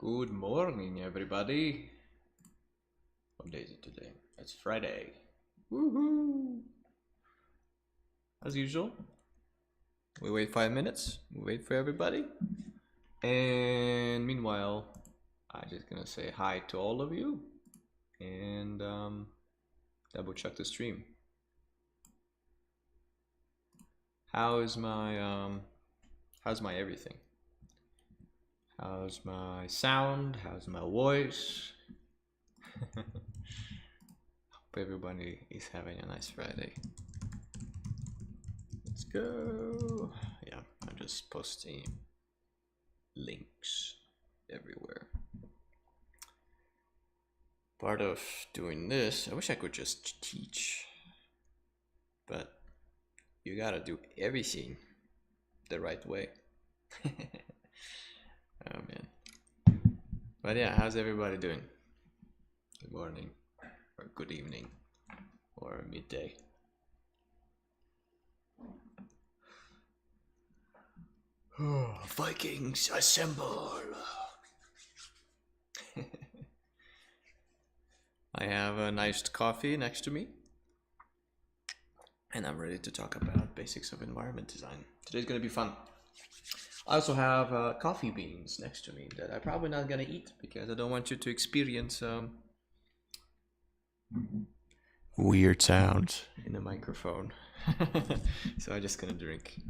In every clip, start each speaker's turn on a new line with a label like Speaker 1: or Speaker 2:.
Speaker 1: Good morning, everybody. What day is it today? It's Friday. Woohoo! As usual, we wait 5 minutes. We wait for everybody. And meanwhile, I'm just gonna say hi to all of you and double check the stream. How's my everything? How's my sound? How's my voice? Hope everybody is having a nice Friday. Let's go. Yeah, I'm just posting links everywhere. Part of doing this, I wish I could just teach, but you gotta do everything the right way. Oh man. But yeah, how's everybody doing? Good morning, or good evening, or midday. Vikings assemble! I have a nice coffee next to me, and I'm ready to talk about basics of environment design. Today's gonna be fun. I also have coffee beans next to me that I'm probably not gonna eat because I don't want you to experience weird sounds in the microphone. So I'm just gonna drink.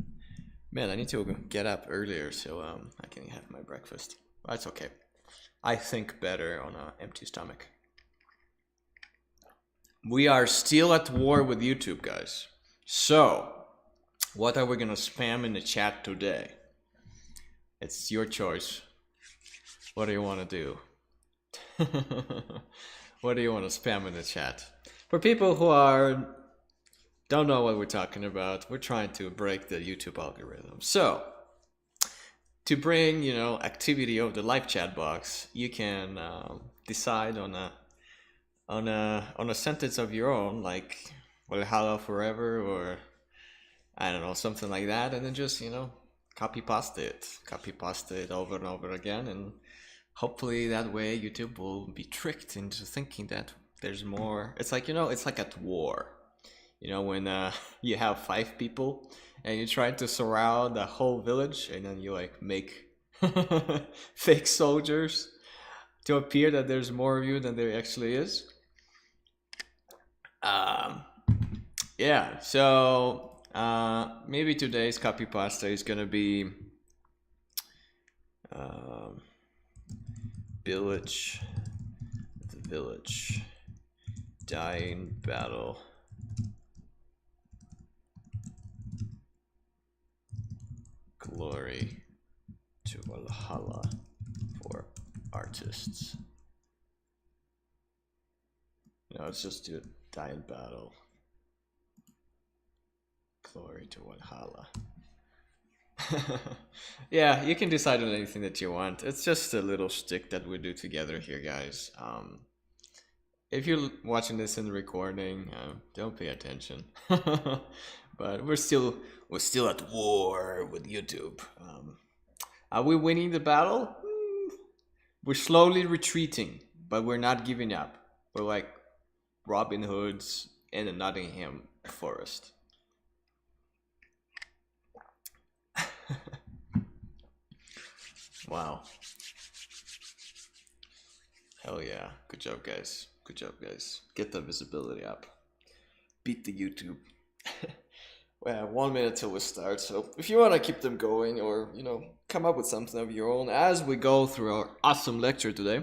Speaker 1: Man, I need to get up earlier so I can have my breakfast. That's okay. I think better on an empty stomach. We are still at war with YouTube, guys. So, what are we gonna spam in the chat today? It's your choice. What do you want to do? What do you want to spam in the chat? For people who don't know what we're talking about, we're trying to break the YouTube algorithm. So, to bring activity of the live chat box, you can decide on a sentence of your own, like Valhalla forever, or I don't know, something like that, and then just copy paste it over and over again, and hopefully that way YouTube will be tricked into thinking that there's more. It's like it's like at war. When you have 5 people and you try to surround the whole village, and then you like make fake soldiers to appear that there's more of you than there actually is. Yeah, so maybe today's copy pasta is gonna be the village dying battle. Glory to Valhalla for artists. Let's just do it. Dying battle. Glory to Valhalla. Yeah, you can decide on anything that you want. It's just a little shtick that we do together here, guys. If you're watching this in the recording, don't pay attention. But we're still at war with YouTube. Are we winning the battle? We're slowly retreating, but we're not giving up. We're like Robin Hoods in a Nottingham forest. Wow. Hell yeah. Good job, guys. Good job, guys. Get the visibility up. Beat the YouTube. We have 1 minute till we start, so if you want to keep them going or, come up with something of your own as we go through our awesome lecture today,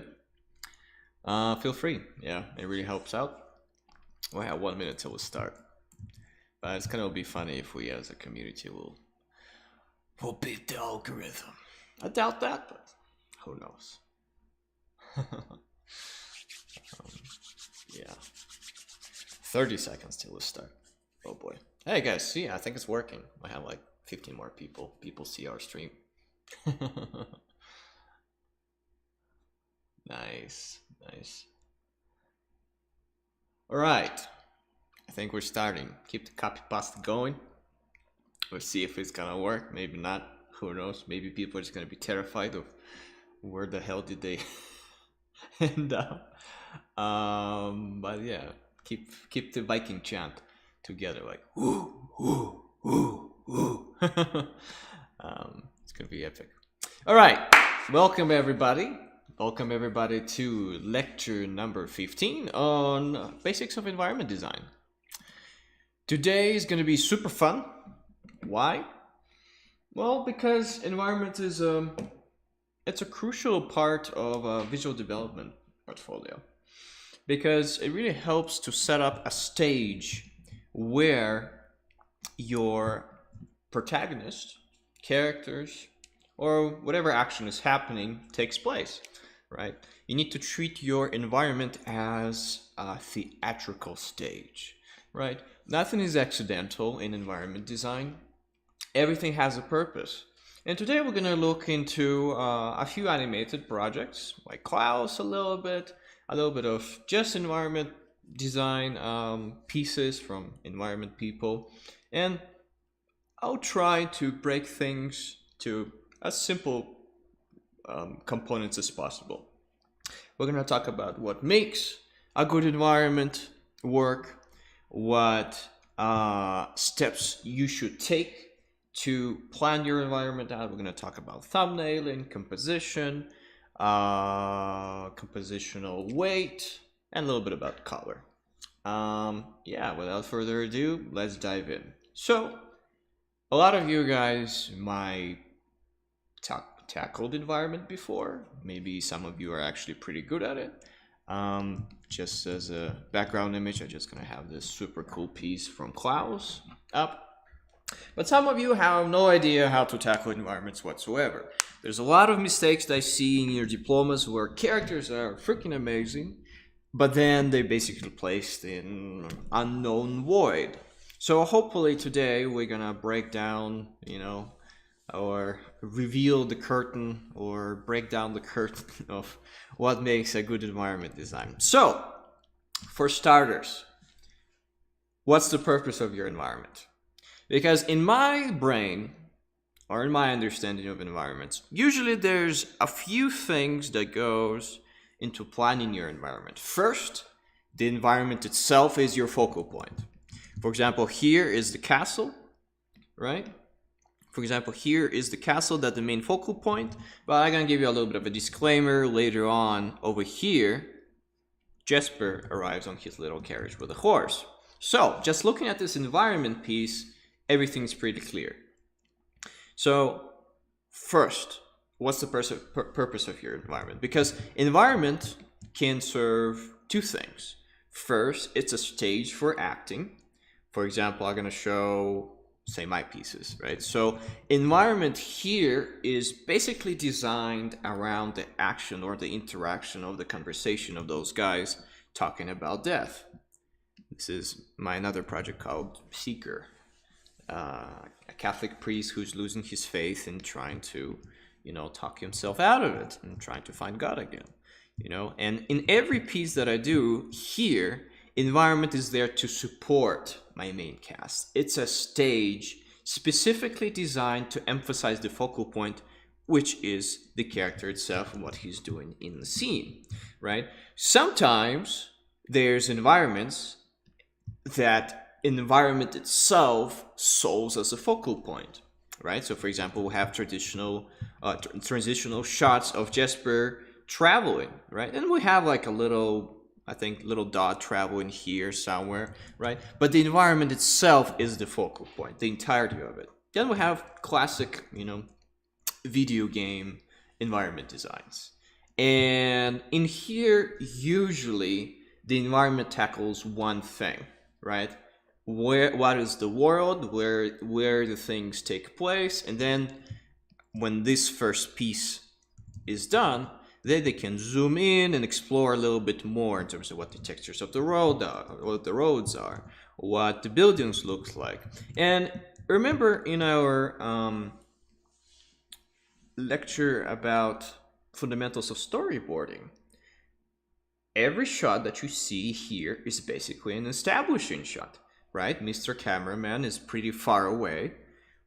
Speaker 1: feel free. Yeah, it really helps out. We have 1 minute till we start. But it's gonna be funny if we as a community will beat the algorithm. I doubt that, but who knows? Yeah. 30 seconds till we start. Oh boy. Hey guys, see, I think it's working. I have like 15 more people. People see our stream. Nice. All right. I think we're starting. Keep the copy pasta going. We'll see if it's gonna work. Maybe not. Who knows? Maybe people are just gonna be terrified of where the hell did they end up? But yeah, keep the Viking chant together, like woo woo woo woo. It's gonna be epic. All right, welcome everybody. Welcome everybody to lecture number 15 on basics of environment design. Today is gonna be super fun. Why? Well, because environment is it's a crucial part of a visual development portfolio, because it really helps to set up a stage where your protagonist, characters, or whatever action is happening takes place, right? You need to treat your environment as a theatrical stage, right? Nothing is accidental in environment design. Everything has a purpose. And today we're going to look into a few animated projects, like Klaus a little bit of just environment design pieces from environment people, and I'll try to break things to as simple components as possible. We're going to talk about what makes a good environment work, what steps you should take to plan your environment out. We're going to talk about thumbnailing, composition, compositional weight, and a little bit about color. Yeah, without further ado, let's dive in. So, a lot of you guys might tackled environment before. Maybe some of you are actually pretty good at it. Just as a background image, I'm just going to have this super cool piece from Klaus up. But some of you have no idea how to tackle environments whatsoever. There's a lot of mistakes that I see in your diplomas where characters are freaking amazing, but then they're basically placed in unknown void. So hopefully today we're gonna break down, or reveal the curtain, or break down the curtain of what makes a good environment design. So, for starters, what's the purpose of your environment? Because in my brain, or in my understanding of environments, usually there's a few things that goes into planning your environment. First, the environment itself is your focal point. For example, here is the castle, right? For example, here is the castle, that's the main focal point, but I'm gonna give you a little bit of a disclaimer later on. Over here, Jesper arrives on his little carriage with a horse. So, just looking at this environment piece, everything's pretty clear. So, first, what's the purpose of your environment? Because environment can serve two things. First, it's a stage for acting. For example, I'm going to show, say, my pieces, right? So, environment here is basically designed around the action or the interaction of the conversation of those guys talking about death. This is my another project called Seeker. A Catholic priest who's losing his faith and trying to, talk himself out of it and trying to find God again, And in every piece that I do here, environment is there to support my main cast. It's a stage specifically designed to emphasize the focal point, which is the character itself and what he's doing in the scene, right? Sometimes there's environments that environment itself solves as a focal point, right? So for example, we have transitional shots of Jesper traveling, right? And we have like a little dot traveling here somewhere, right? But the environment itself is the focal point, the entirety of it. Then we have classic, video game environment designs. And in here, usually the environment tackles one thing, right? What is the world, where the things take place, and then when this first piece is done, then they can zoom in and explore a little bit more in terms of what the textures of the road are, what the roads are, what the buildings look like. And remember in our lecture about fundamentals of storyboarding, every shot that you see here is basically an establishing shot. Right? Mr. Cameraman is pretty far away.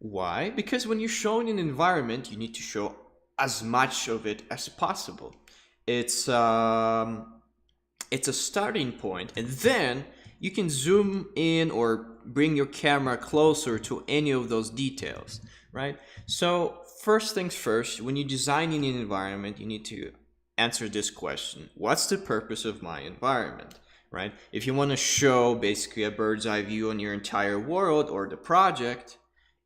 Speaker 1: Why? Because when you're showing an environment, you need to show
Speaker 2: as much of it as possible. It's it's a starting point, and then you can zoom in or bring your camera closer to any of those details, right? So first things first, when you're designing an environment, you need to answer this question: what's the purpose of my environment? Right? If you want to show basically a bird's eye view on your entire world or the project,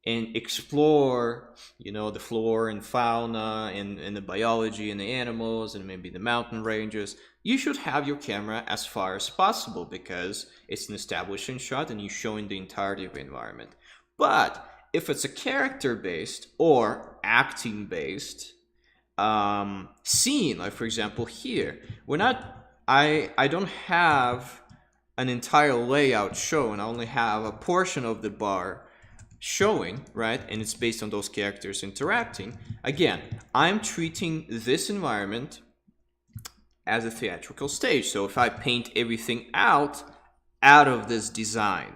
Speaker 2: and explore, you know, the flora and fauna and the biology and the animals and maybe the mountain ranges, you should have your camera as far as possible because it's an establishing shot and you're showing the entirety of the environment. But if it's a character based or acting based scene, like for example here, we're not, I don't have an entire layout shown. I only have a portion of the bar showing, right? And it's based on those characters interacting. Again, I'm treating this environment as a theatrical stage. So if I paint everything out of this design,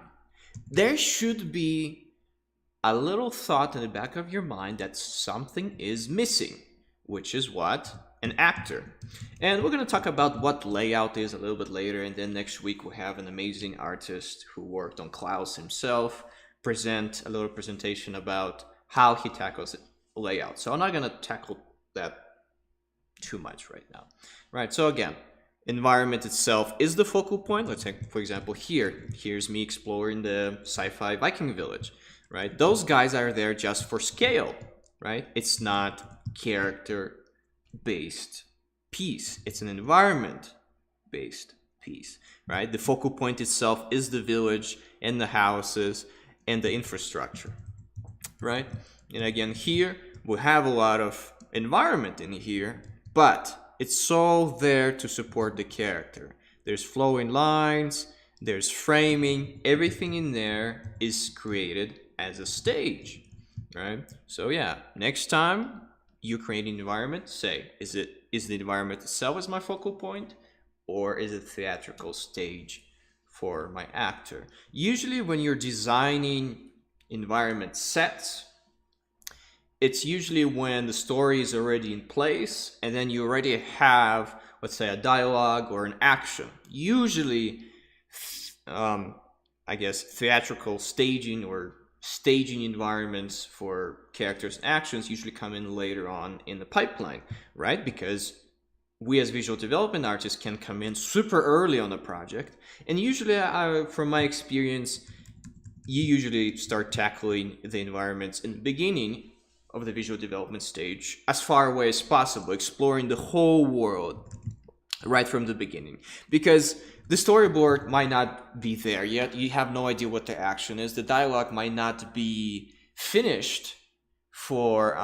Speaker 2: there should be a little thought in the back of your mind that something is missing, which is what? An actor. And we're going to talk about what layout is a little bit later, and then next week we'll have an amazing artist who worked on Klaus himself present a little presentation about how he tackles layout. So I'm not going to tackle that too much right now. Right, so again, environment itself is the focal point. Let's take, for example, here's me exploring the sci-fi Viking village, right? Those guys are there just for scale, right? It's not character-based piece. It's an environment-based piece, right? The focal point itself is the village and the houses and the infrastructure, right? And again, here we have a lot of environment in here, but it's all there to support the character. There's flowing lines, there's framing, everything in there is created as a stage, right? So yeah, next time you create an environment, say, is the environment itself as my focal point, or is it theatrical stage for my actor? Usually when you're designing environment sets, it's usually when the story is already in place and then you already have, let's say, a dialogue or an action. Usually, I guess, theatrical staging or staging environments for characters and actions usually come in later on in the pipeline, right? Because we as visual development artists can come in super early on a project, and usually, from my experience, you usually start tackling the environments in the beginning of the visual development stage as far away as possible, exploring the whole world right from the beginning, because the storyboard might not be there yet. You have no idea what the action is. The dialogue might not be finished for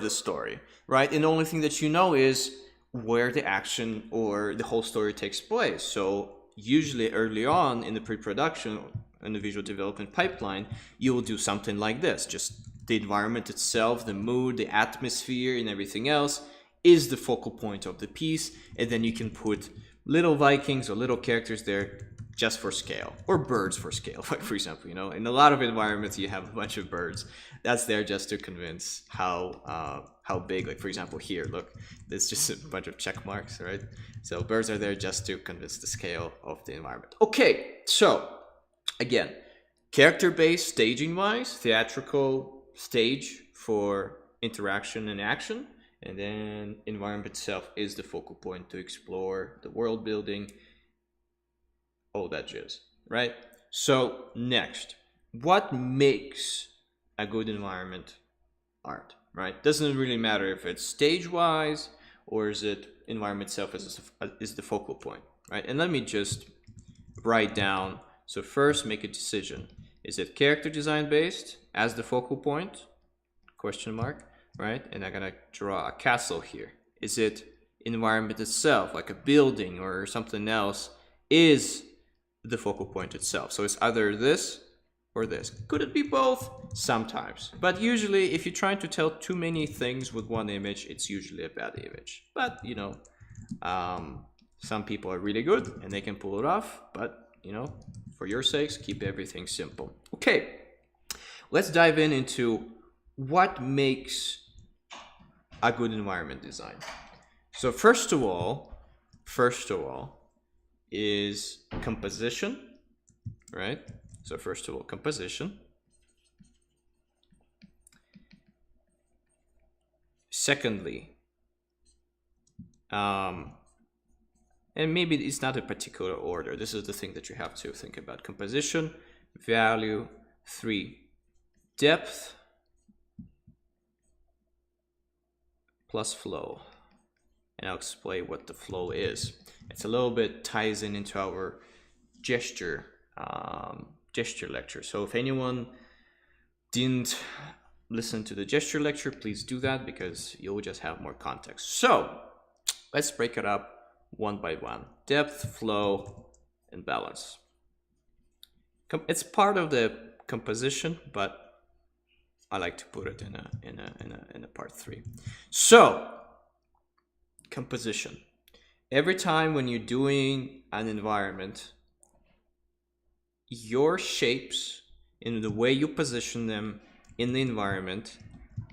Speaker 2: the story, right? And the only thing that you know is where the action or the whole story takes place. So usually early on in the pre-production and the visual development pipeline, you will do something like this. Just the environment itself, the mood, the atmosphere, and everything else is the focal point of the piece. And then you can put little Vikings or little characters there just for scale, or birds for scale. Like for example, you know, in a lot of environments you have a bunch of birds. That's there just to convince how big. Like for example, here, look, there's just a bunch of check marks, right? So birds are there just to convince the scale of the environment. Okay, so again, character-based staging-wise, theatrical stage for interaction and action, and then environment itself is the focal point to explore the world building, all that jazz, right? So next, what makes a good environment art, right? Doesn't really matter if it's stage-wise or is it environment itself is the focal point, right? And let me just write down. So first, make a decision. Is it character design based as the focal point? Question mark, right? And I'm gonna draw a castle here. Is it environment itself, like a building or something else, is the focal point itself? So it's either this or this. Could it be both? Sometimes. But usually, if you're trying to tell too many things with one image, it's usually a bad image. But, you know, some people are really good and they can pull it off. But, you know, for your sakes, keep everything simple. Okay, let's dive into what makes a good environment design? So first of all is composition, right? So first of all, composition. Secondly, and maybe it's not a particular order. This is the thing that you have to think about. Composition, value, 3, depth plus flow. And I'll explain what the flow is. It's a little bit ties in into our gesture lecture. So if anyone didn't listen to the gesture lecture, please do that because you'll just have more context. So let's break it up one by one. Depth, flow, and balance. It's part of the composition, but I like to put it in a part 3. So composition. Every time when you're doing an environment, your shapes and the way you position them in the environment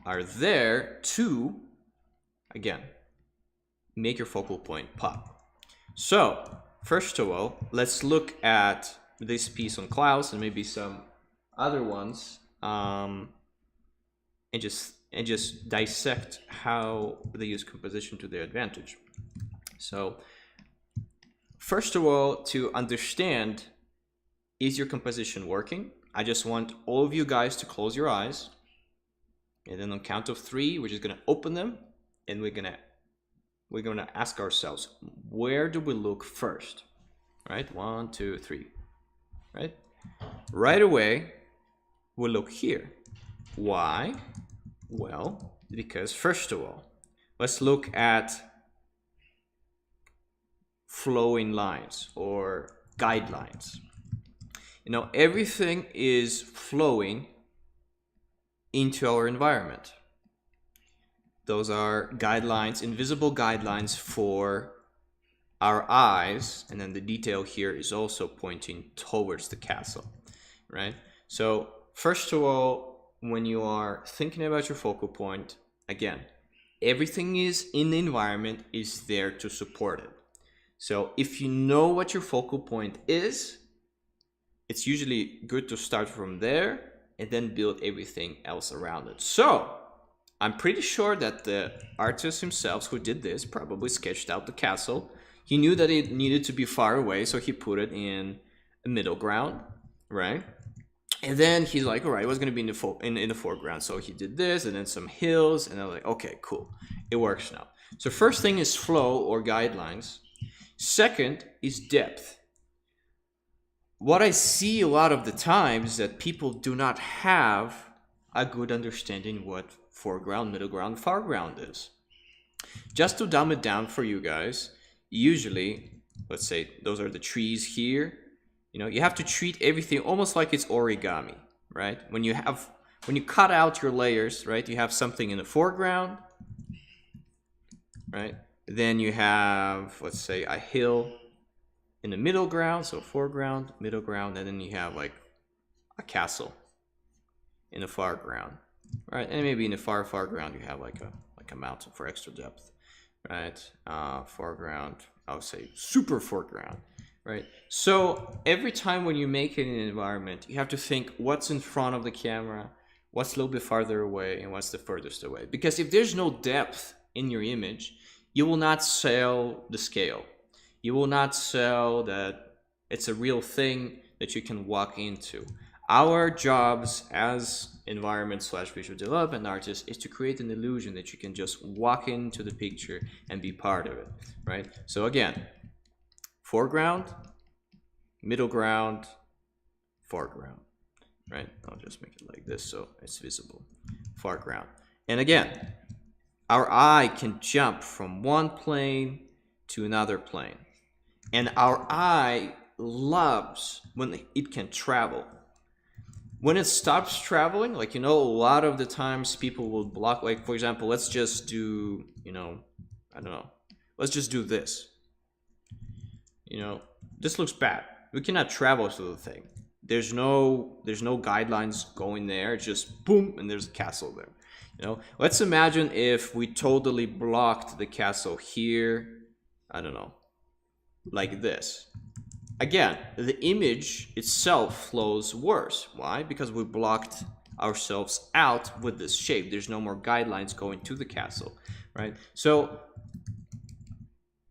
Speaker 2: are there to, again, make your focal point pop. So first of all, let's look at this piece on clouds and maybe some other ones, and just dissect how they use composition to their advantage. So first of all, to understand, is your composition working? I just want all of you guys to close your eyes, and then on count of 3, we're just gonna open them, and we're gonna ask ourselves, where do we look first? Right? 1, 2, 3. Right? Right away, we look here. Why? Well, because first of all, let's look at flowing lines or guidelines. You know, everything is flowing into our environment. Those are guidelines, invisible guidelines for our eyes, and then the detail here is also pointing towards the castle, right? So first of all, when you are thinking about your focal point, again, everything is in the environment is there to support it. So if you know what your focal point is, it's usually good to start from there and then build everything else around it. So I'm pretty sure that the artist himself who did this probably sketched out the castle. He knew that it needed to be far away, so he put it in a middle ground, right? And then he's like, all right, what's going to be in the foreground? So he did this, and then some hills, and I'm like, okay, cool. It works now. So first thing is flow or guidelines. Second is depth. What I see a lot of the times is that people do not have a good understanding what foreground, middle ground, foreground is. Just to dumb it down for you guys, usually, let's say those are the trees here, you know, you have to treat everything almost like it's origami, right? When you cut out your layers, right, you have something in the foreground, right? Then you have, let's say, a hill in the middle ground, so foreground, middle ground, and then you have like a castle in the foreground, right? And maybe in the foreground you have like a mountain for extra depth, right? Foreground, I would say super foreground, right? So every time when you make it in an environment, you have to think what's in front of the camera, what's a little bit farther away, and what's the furthest away. Because if there's no depth in your image, you will not sell the scale. You will not sell that it's a real thing that you can walk into. Our jobs as environment/visual development artists is to create an illusion that you can just walk into the picture and be part of it, right? So again, foreground, middle ground, foreground, right? I'll just make it like this so it's visible. Foreground. And again, our eye can jump from one plane to another plane. And our eye loves when it can travel. When it stops traveling, like, you know, a lot of the times people will block, like, for example, let's just do, you know, I don't know, let's just do this. You know, this looks bad. We cannot travel to the thing. There's no guidelines going there. It's just boom, and there's a castle there. You know, let's imagine if we totally blocked the castle here. I don't know, like this. Again, the image itself flows worse. Why? Because we blocked ourselves out with this shape. There's no more guidelines going to the castle, right? So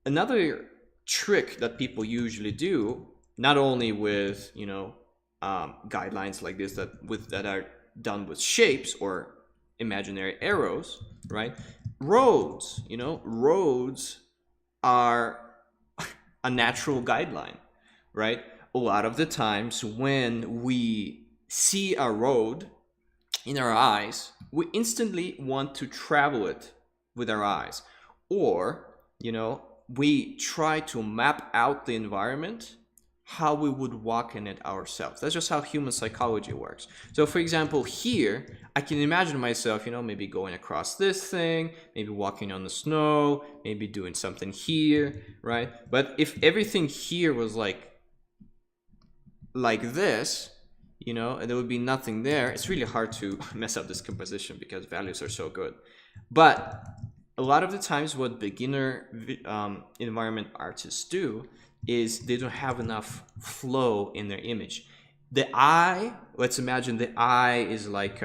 Speaker 2: another trick that people usually do, not only with, you know, guidelines like this that are done with shapes or imaginary arrows, right? Roads, you know, roads are a natural guideline, right? A lot of the times when we see a road in our eyes, we instantly want to travel it with our eyes. Or, you know, we try to map out the environment, how we would walk in it ourselves. That's just how human psychology works. So for example, here, I can imagine myself, you know, maybe going across this thing, maybe walking on the snow, maybe doing something here, right? But if everything here was like this, you know, and there would be nothing there, it's really hard to mess up this composition because values are so good. But a lot of the times what beginner environment artists do is they don't have enough flow in their image. The eye, let's imagine the eye is like,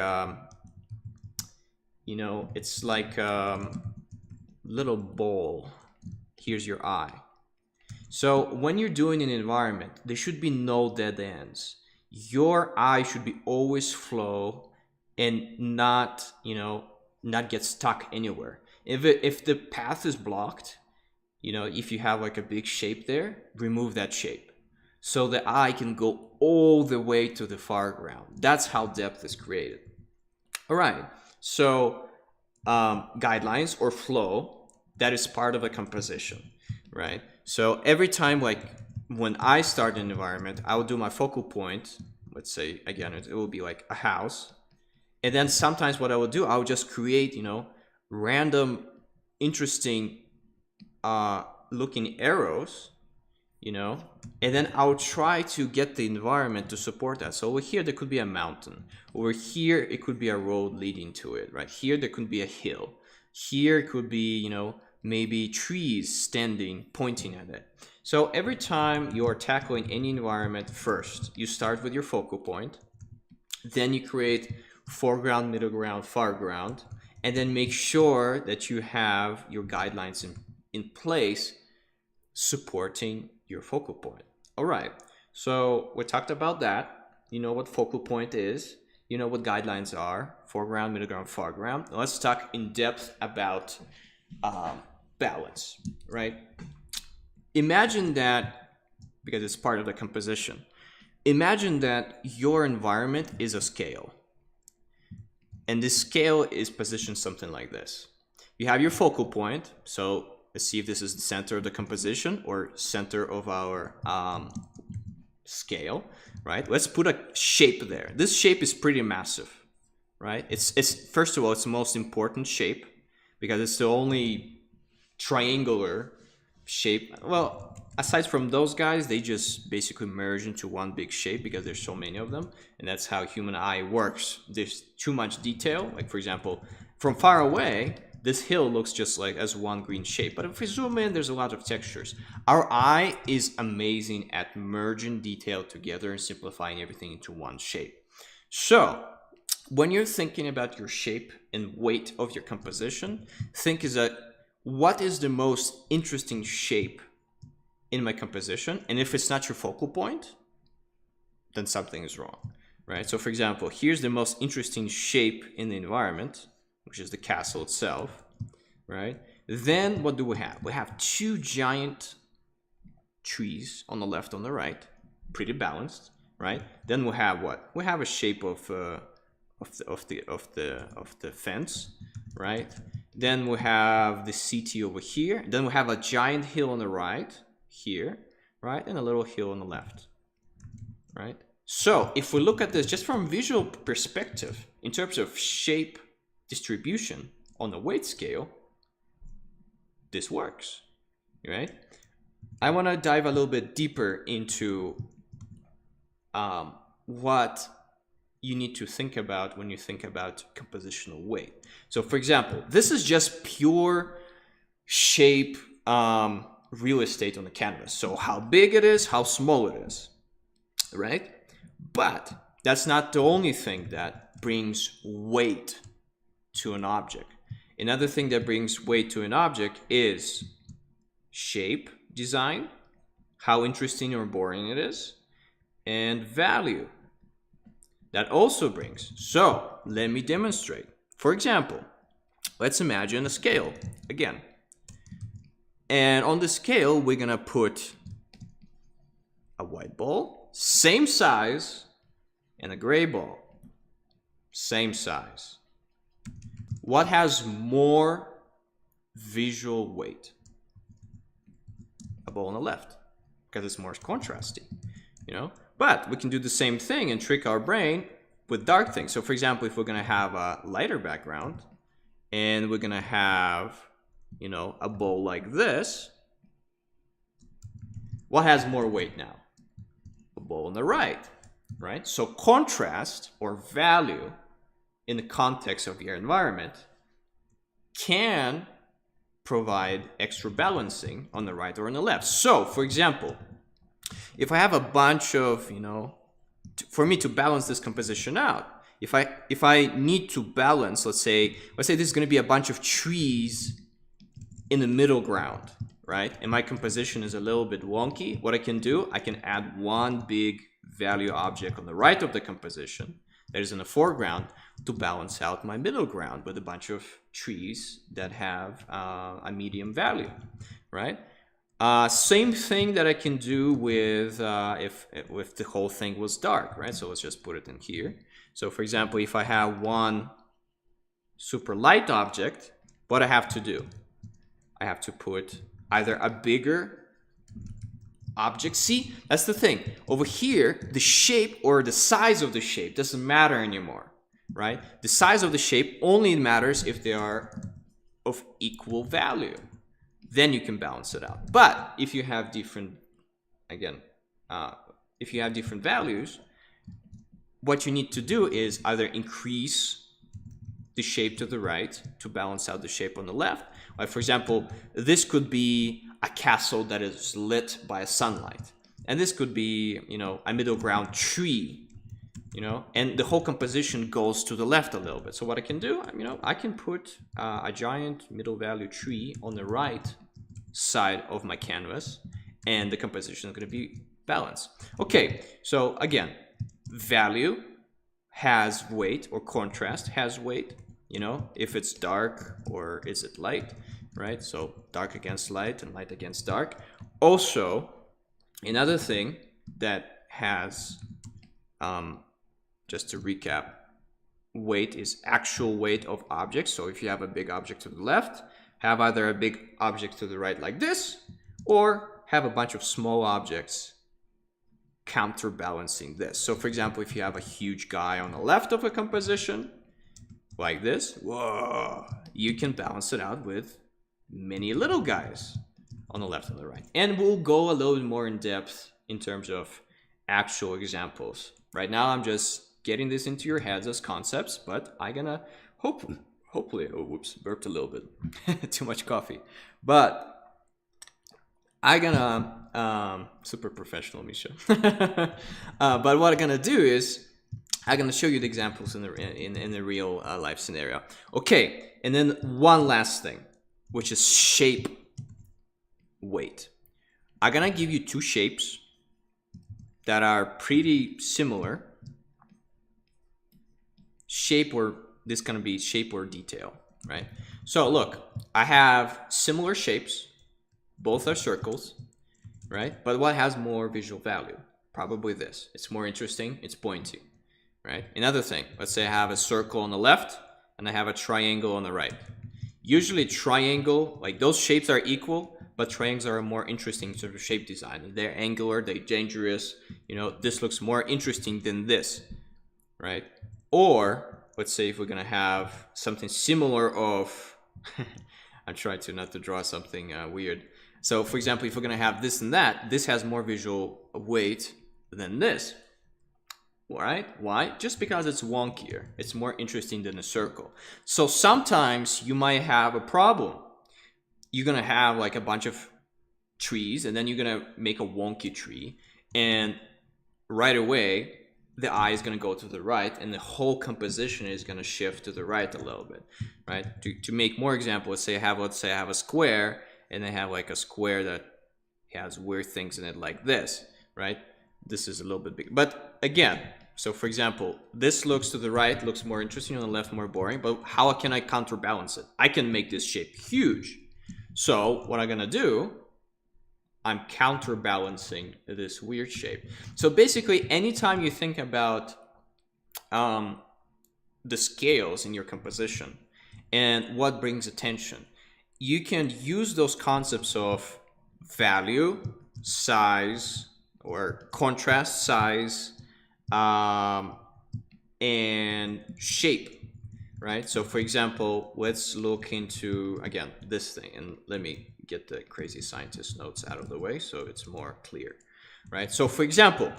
Speaker 2: you know, it's like little bowl. Here's your eye. So when you're doing an environment, there should be no dead ends. Your eye should be always flow and not, you know, not get stuck anywhere. If the path is blocked, you know, if you have like a big shape there, remove that shape so the eye can go all the way to the foreground. That's how depth is created. All right, so guidelines or flow, that is part of a composition, right? So every time, like when I start an environment, I will do my focal point. Let's say again, it will be like a house. And then sometimes what I will do, I will just create, you know, random, interesting looking arrows, you know, and then I'll try to get the environment to support that. So over here, there could be a mountain. Over here, it could be a road leading to it, right? Here, there could be a hill. Here could be, you know, maybe trees standing, pointing at it. So every time you're tackling any environment, first, you start with your focal point. Then you create foreground, middle ground, foreground, and then make sure that you have your guidelines in place supporting your focal point. All right, so we talked about that. You know what focal point is. You know what guidelines are. Foreground, middle ground, foreground. Now let's talk in depth about balance, right? Imagine that, because it's part of the composition, imagine that your environment is a scale. And this scale is positioned something like this. You have your focal point. So let's see if this is the center of the composition or center of our scale, right? Let's put a shape there. This shape is pretty massive, right? It's first of all, it's the most important shape because it's the only triangular shape. Well, aside from those guys, they just basically merge into one big shape because there's so many of them, and that's how human eye works. There's too much detail. Like for example, from far away, this hill looks just like as one green shape, but if we zoom in, there's a lot of textures. Our eye is amazing at merging detail together and simplifying everything into one shape. So when you're thinking about your shape and weight of your composition, think is that what is the most interesting shape in my composition? And if it's not your focal point, then something is wrong, right? So for example, here's the most interesting shape in the environment, which is the castle itself, right? Then what do we have? We have two giant trees on the left, on the right, pretty balanced, right? Then we have what? We have a shape of the fence, right? Then we have the city over here. Then we have a giant hill on the right here, right? And a little hill on the left, right? So if we look at this just from visual perspective, in terms of shape distribution on the weight scale, this works, right? I want to dive a little bit deeper into what you need to think about when you think about compositional weight. So for example, this is just pure shape real estate on the canvas. So how big it is, how small it is, right? But that's not the only thing that brings weight to an object. Another thing that brings weight to an object is shape, design, how interesting or boring it is, and value. That also brings. So let me demonstrate. For example, let's imagine a scale again. And on the scale, we're gonna put a white ball, same size, and a gray ball, same size. What has more visual weight? A ball on the left, because it's more contrasty, you know? But we can do the same thing and trick our brain with dark things. So for example, if we're gonna have a lighter background and we're gonna have, you know, a ball like this, what has more weight now? A ball on the right, right? So contrast or value in the context of your environment can provide extra balancing on the right or on the left. So for example, if I have a bunch of, you know, for me to balance this composition out, if I need to balance, let's say this is going to be a bunch of trees in the middle ground, right? And my composition is a little bit wonky. What I can do, I can add one big value object on the right of the composition that is in the foreground to balance out my middle ground with a bunch of trees that have a medium value, right? Same thing that I can do with if the whole thing was dark, right? So let's just put it in here. So for example, if I have one super light object, what I have to do? I have to put either a bigger object. See, that's the thing. Over here, the shape or the size of the shape doesn't matter anymore, right? The size of the shape only matters if they are of equal value. Then you can balance it out. But if you have different, again, if you have different values, what you need to do is either increase the shape to the right to balance out the shape on the left. Like for example, this could be a castle that is lit by a sunlight. And this could be, you know, a middle ground tree, you know, and the whole composition goes to the left a little bit. So what I can do, you know, I can put a giant middle value tree on the right side of my canvas and the composition is going to be balanced. Okay, so again, value has weight, or contrast has weight, you know, if it's dark or is it light, right? So dark against light and light against dark. Also, another thing that has, just to recap, weight is actual weight of objects. So if you have a big object to the left, have either a big object to the right like this, or have a bunch of small objects counterbalancing this. So for example, if you have a huge guy on the left of a composition, like this, whoa, you can balance it out with many little guys on the left and the right. And we'll go a little bit more in depth in terms of actual examples. Right now, I'm just getting this into your heads as concepts, but I'm gonna hopefully, oh, whoops, burped a little bit, too much coffee. But I'm gonna, super professional, Misha. But what I'm gonna do is, I'm gonna show you the examples in the real life scenario. Okay, and then one last thing, which is shape weight. I'm gonna give you two shapes that are pretty similar. Shape or this is gonna be shape or detail, right? So look, I have similar shapes, both are circles, right? But what has more visual value? Probably this. It's more interesting, it's pointy, right? Another thing, let's say I have a circle on the left and I have a triangle on the right. Usually triangle, like those shapes are equal, but triangles are more interesting in terms of shape design. They're angular, they're dangerous, you know, this looks more interesting than this, right? Or let's say if we're gonna have something similar of, I'm trying to not to draw something weird. So for example, if we're gonna have this and that, this has more visual weight than this. right? Why? Just because it's wonkier. It's more interesting than a circle. So sometimes you might have a problem. You're gonna have like a bunch of trees, and then you're gonna make a wonky tree, and right away the eye is going to go to the right, and the whole composition is going to shift to the right a little bit, right? To make more examples, let's say I have a square, and I have like a square that has weird things in it like this, right? This is a little bit big, but again, so for example, this looks to the right, looks more interesting, on the left more boring, but how can I counterbalance it? I can make this shape huge. So what I'm going to do, I'm counterbalancing this weird shape. So basically, anytime you think about the scales in your composition and what brings attention, you can use those concepts of value, size, or contrast, size, and shape, right? So for example, let's look into, again, this thing, and let me get the crazy scientist notes out of the way so it's more clear, right? So for example,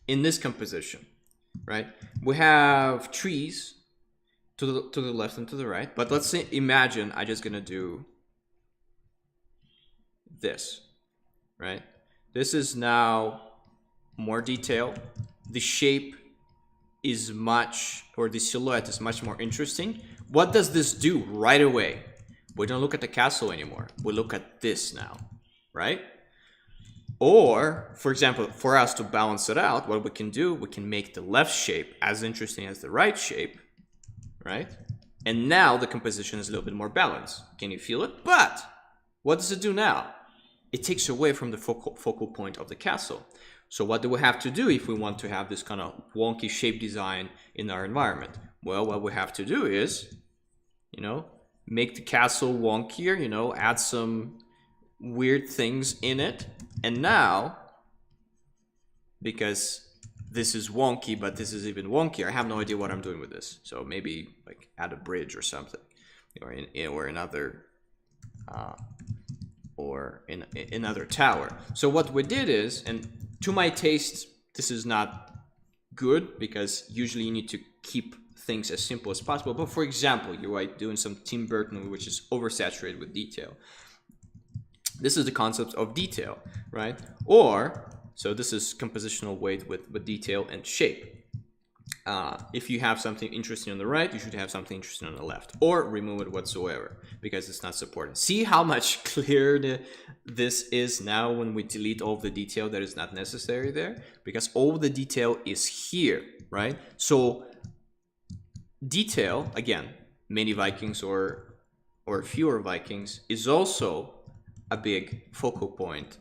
Speaker 2: in this composition, right, we have trees to the left and to the right, but let's say, imagine I'm just gonna do this, right? This is now more detailed. The shape is much, or the silhouette is much more interesting. What does this do right away? We don't look at the castle anymore. We look at this now, right? Or, for example, for us to balance it out, what we can do, we can make the left shape as interesting as the right shape, right? And now the composition is a little bit more balanced. Can you feel it? But what does it do now? It takes away from the focal point of the castle. So what do we have to do if we want to have this kind of wonky shape design in our environment? Well, what we have to do is, make the castle wonkier, add some weird things in it. And now, because this is wonky, but this is even wonkier, I have no idea what I'm doing with this. So maybe like add a bridge or something, or another tower. So what we did is, and to my taste, this is not good, because usually you need to keep things as simple as possible. But for example, you're doing some Tim Burton, which is oversaturated with detail. This is the concept of detail, right? Or, so this is compositional weight with detail and shape. If you have something interesting on the right, you should have something interesting on the left, or remove it whatsoever, because it's not supported. See how much clearer this is now when we delete all of the detail that is not necessary there? Because all the detail is here, right? So detail, again, many Vikings or fewer Vikings, is also a big focal point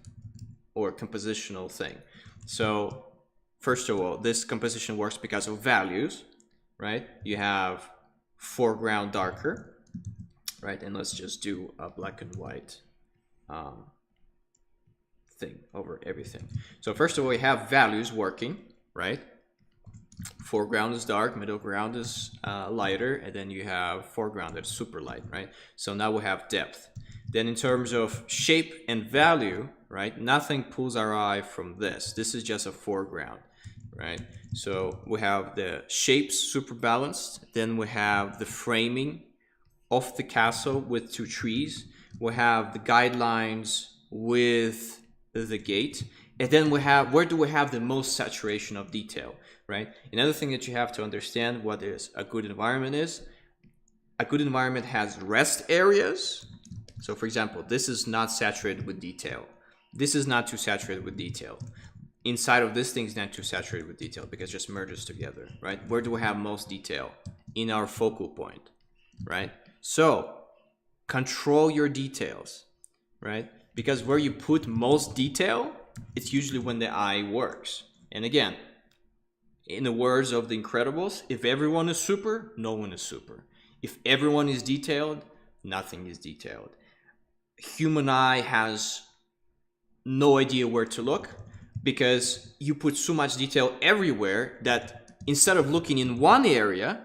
Speaker 2: or compositional thing. So first of all, this composition works because of values, right? You have foreground darker, right? And let's just do a black and white thing over everything. So first of all, we have values working, right? Foreground is dark, middle ground is lighter, and then you have foreground that's super light, right? So now we have depth. Then in terms of shape and value, right? Nothing pulls our eye from this. This is just a foreground, right? So we have the shapes super balanced. Then we have the framing of the castle with two trees. We have the guidelines with the gate. And then we have, where do we have the most saturation of detail, right? Another thing that you have to understand what is a good environment is, a good environment has rest areas. So for example, this is not saturated with detail. This is not too saturated with detail. Inside of this thing is not too saturated with detail because it just merges together, right? Where do we have most detail? In our focal point, right? So control your details, right? Because where you put most detail, it's usually when the eye works. And again, in the words of The Incredibles, if everyone is super, no one is super. If everyone is detailed, nothing is detailed. Human eye has no idea where to look because you put so much detail everywhere that instead of looking in one area,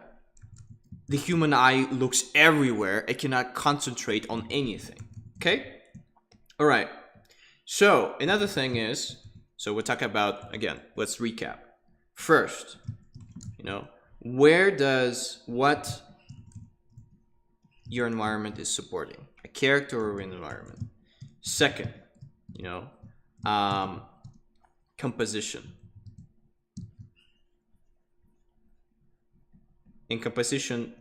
Speaker 2: the human eye looks everywhere. It cannot concentrate on anything. Okay? All right. So another thing is, so we'll talk about, again, let's recap. First, you know, where does what your environment is supporting, a character or an environment. Second, you know, composition. And composition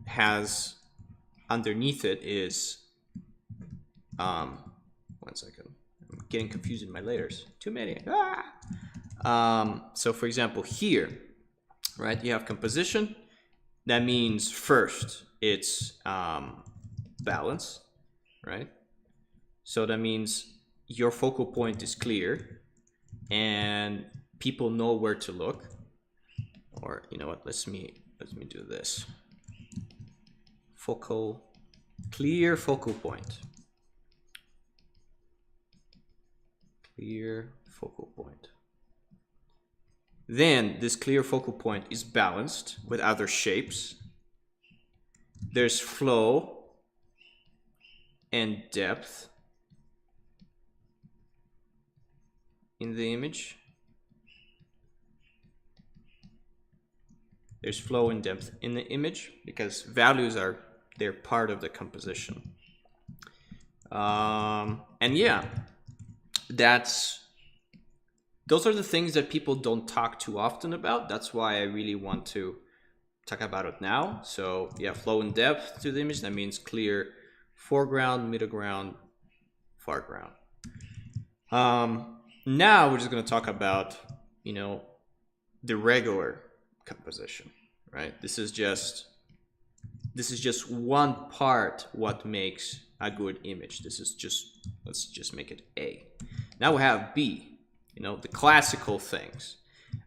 Speaker 2: has underneath it is, one second, I'm getting confused in my letters. Too many. So for example, here, right, you have composition. That means first it's balance, right? So that means your focal point is clear and people know where to look. Or you know what, let me do this. Clear focal point. Clear focal point. Then this clear focal point is balanced with other shapes. There's flow and depth in the image. There's flow and depth in the image because values they're part of the composition. And yeah, those are the things that people don't talk too often about. That's why I really want to talk about it now. So yeah, flow and depth to the image. That means clear foreground, middle ground, foreground. Now we're just going to talk about, you know, the regular composition, right? This is just one part what makes a good image. Let's just make it A. Now we have B, you know, the classical things,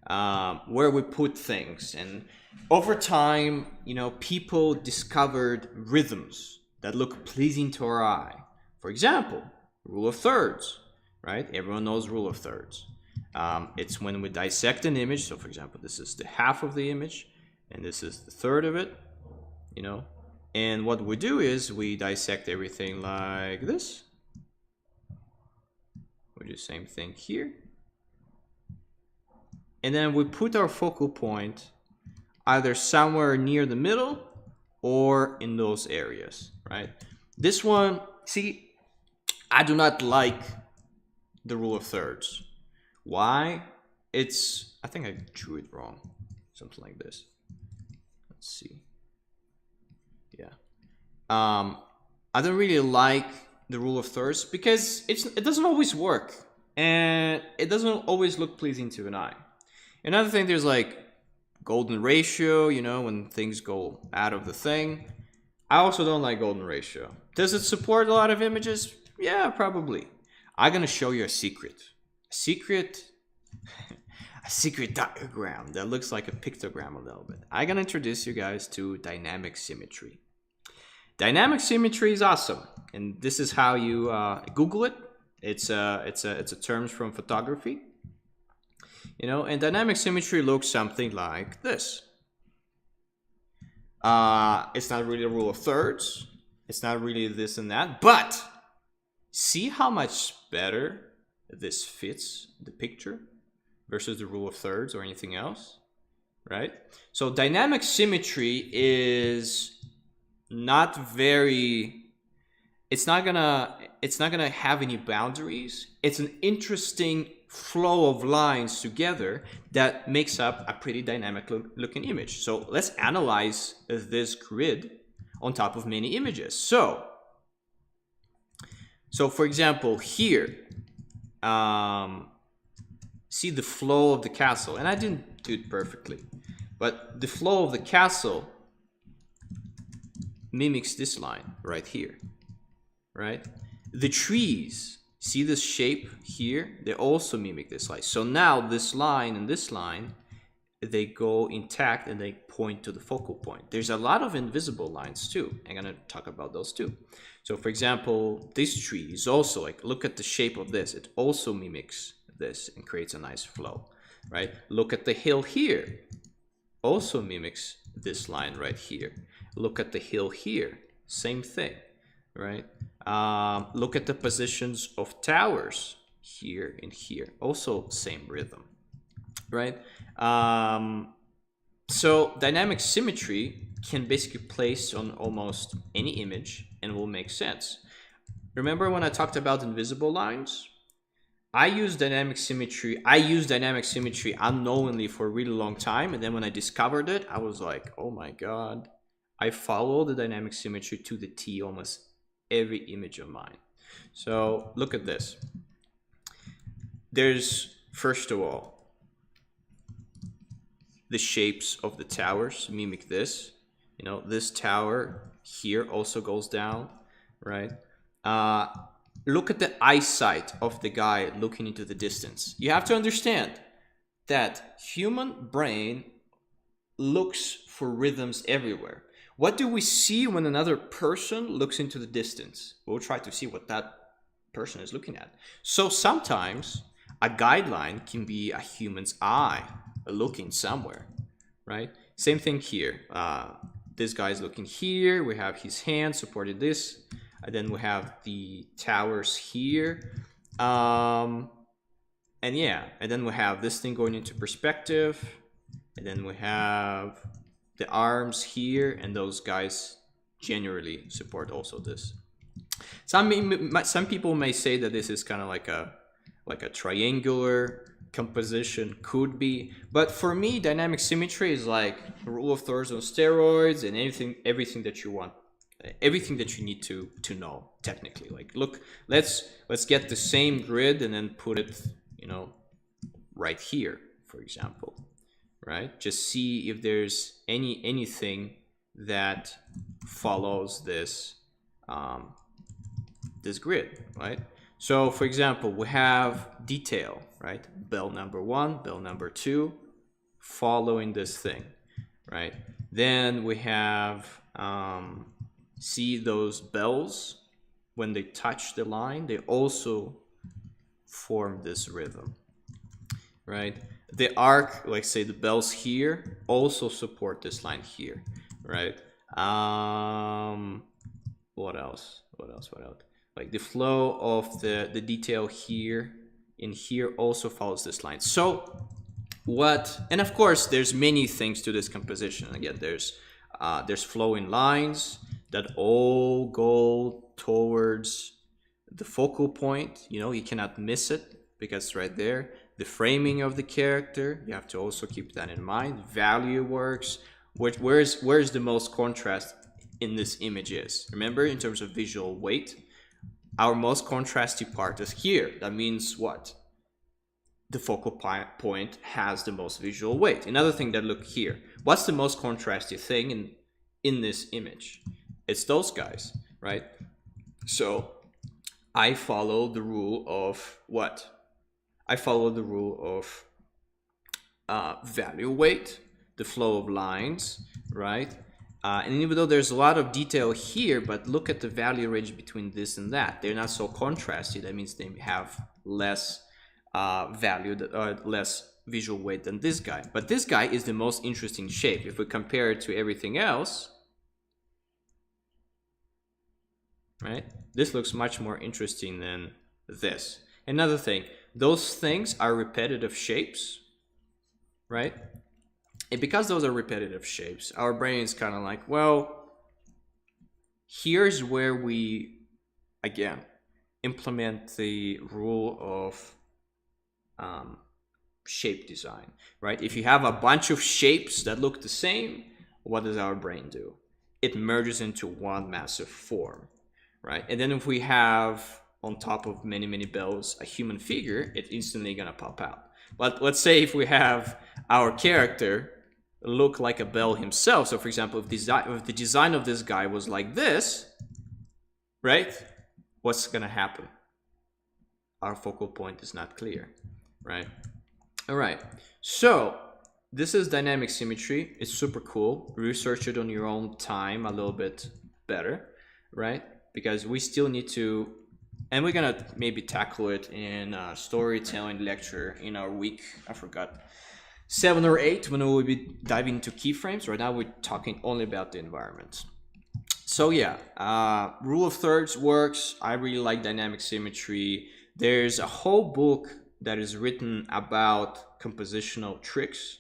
Speaker 2: where we put things. And over time, you know, people discovered rhythms that look pleasing to our eye. For example, rule of thirds, right? Everyone knows rule of thirds. It's when we dissect an image. So for example, this is the half of the image and this is the third of it, you know. And what we do is we dissect everything like this. We do the same thing here. And then we put our focal point either somewhere near the middle or in those areas, right? This one, see, I do not like the rule of thirds. Why? I think I drew it wrong. Something like this. Let's see. Yeah. I don't really like the rule of thirds because it doesn't always work. And it doesn't always look pleasing to an eye. Another thing, there's like golden ratio, you know, when things go out of the thing. I also don't like golden ratio. Does it support a lot of images? Yeah, probably. I'm gonna show you a secret. A secret diagram that looks like a pictogram a little bit. I'm gonna introduce you guys to dynamic symmetry. Dynamic symmetry is awesome, and this is how you Google it. It's a term from photography. You know, and dynamic symmetry looks something like this. It's not really a rule of thirds. It's not really this and that, but see how much better this fits the picture versus the rule of thirds or anything else, right? So dynamic symmetry is not very, it's not gonna have any boundaries. It's an interesting flow of lines together that makes up a pretty dynamic looking image. So let's analyze this grid on top of many images. So for example, here, see the flow of the castle, and I didn't do it perfectly, but the flow of the castle mimics this line right here, right? The trees, see this shape here? They also mimic this line. So now this line and this line, they go intact and they point to the focal point. There's a lot of invisible lines too. I'm gonna talk about those too. So for example, this tree is also like, look at the shape of this. It also mimics this and creates a nice flow, right? Look at the hill here. Also mimics this line right here. Look at the hill here. Same thing, right? Look at the positions of towers here and here. Also same rhythm. right? So dynamic symmetry can basically place on almost any image and will make sense. Remember when I talked about invisible lines? I used dynamic symmetry. I used dynamic symmetry unknowingly for a really long time, and then when I discovered it, I was like, "Oh my god!" I follow the dynamic symmetry to the T almost every image of mine. So look at this. There's first of all the shapes of the towers mimic this. You know, this tower here also goes down, right? Look at the eyesight of the guy looking into the distance. You have to understand that human brain looks for rhythms everywhere. What do we see when another person looks into the distance? We'll try to see what that person is looking at. So sometimes a guideline can be a human's eye looking somewhere, right? Same thing here. This guy's looking here. We have his hand supporting this. And then we have the towers here. And yeah, and then we have this thing going into perspective. And then we have the arms here, and those guys generally support also this. Some people may say that this is kind of like a triangular composition, could be, but for me dynamic symmetry is like a rule of thirds on steroids, and everything that you want, everything that you need to know technically. Like, look, let's get the same grid and then put it, you know, right here, for example, right? Just see if there's anything that follows this this grid, right? So for example, we have detail, right? Bell number 1, bell number 2, following this thing, right? Then we have see those bells when they touch the line, they also form this rhythm, right? The arc, like say the bells here, also support this line here, right? What else? Like the flow of the detail here in here also follows this line. So what, and of course there's many things to this composition. Again, there's flowing lines that all go towards the focal point. You know, you cannot miss it because it's right there. The framing of the character, you have to also keep that in mind. Value works. Where's the most contrast in this image is? Remember, in terms of visual weight, our most contrasty part is here. That means what? The focal point has the most visual weight. Another thing that look here. What's the most contrasty thing in this image? It's those guys, right? So I follow the rule of what? I follow the rule of value weight, the flow of lines, right? And even though there's a lot of detail here, but look at the value range between this and that. They're not so contrasty. That means they have less value, less visual weight than this guy. But this guy is the most interesting shape. If we compare it to everything else, right? This looks much more interesting than this. Another thing, those things are repetitive shapes, right? And because those are repetitive shapes, our brain is kind of like, well, here's where we, again, implement the rule of shape design, right? If you have a bunch of shapes that look the same, what does our brain do? It merges into one massive form, right? And then if we have on top of many, many bells a human figure, it's instantly gonna pop out. But let's say if we have our character look like a bell himself. So for example, if the design of this guy was like this, right? What's gonna happen? Our focal point is not clear, right? All right, so this is dynamic symmetry. It's super cool. Research it on your own time a little bit better, right? Because we still need to, and we're gonna maybe tackle it in a storytelling lecture in our week, I forgot, 7 or 8, when we will be diving into keyframes. Right now we're talking only about the environment. So yeah, rule of thirds works. I really like dynamic symmetry. There's a whole book that is written about compositional tricks,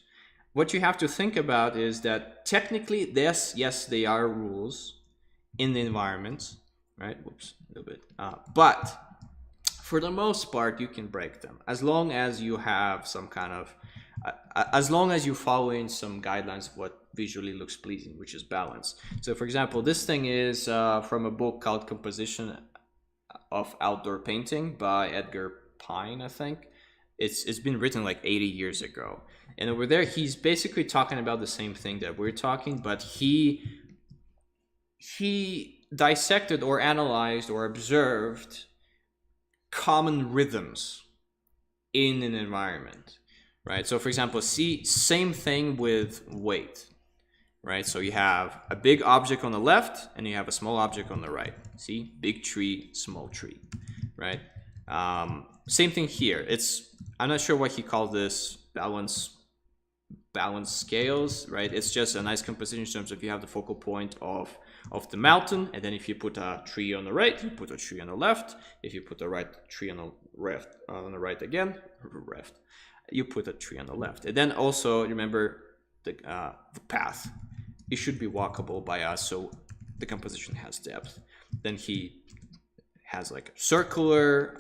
Speaker 2: what you have to think about is that technically, yes, they are rules in the environment, right? Whoops, a little bit. But for the most part, you can break them as long as you have some kind of, as long as you follow in some guidelines of what visually looks pleasing, which is balance. So, for example, this thing is from a book called Composition of Outdoor Painting by Edgar Pine, I think. It's been written like 80 years ago. And over there, he's basically talking about the same thing that we're talking, but he dissected or analyzed or observed common rhythms in an environment, right? So for example, see, same thing with weight, right? So you have a big object on the left and you have a small object on the right. See, big tree, small tree, right? Same thing here. I'm not sure what he called this, balance scales, right? It's just a nice composition in terms of you have the focal point of the mountain, and then if you put a tree on the right, you put a tree on the left. If you put the right tree on the right again, you put a tree on the left. And then also remember the path. It should be walkable by us, so the composition has depth. Then he has like a circular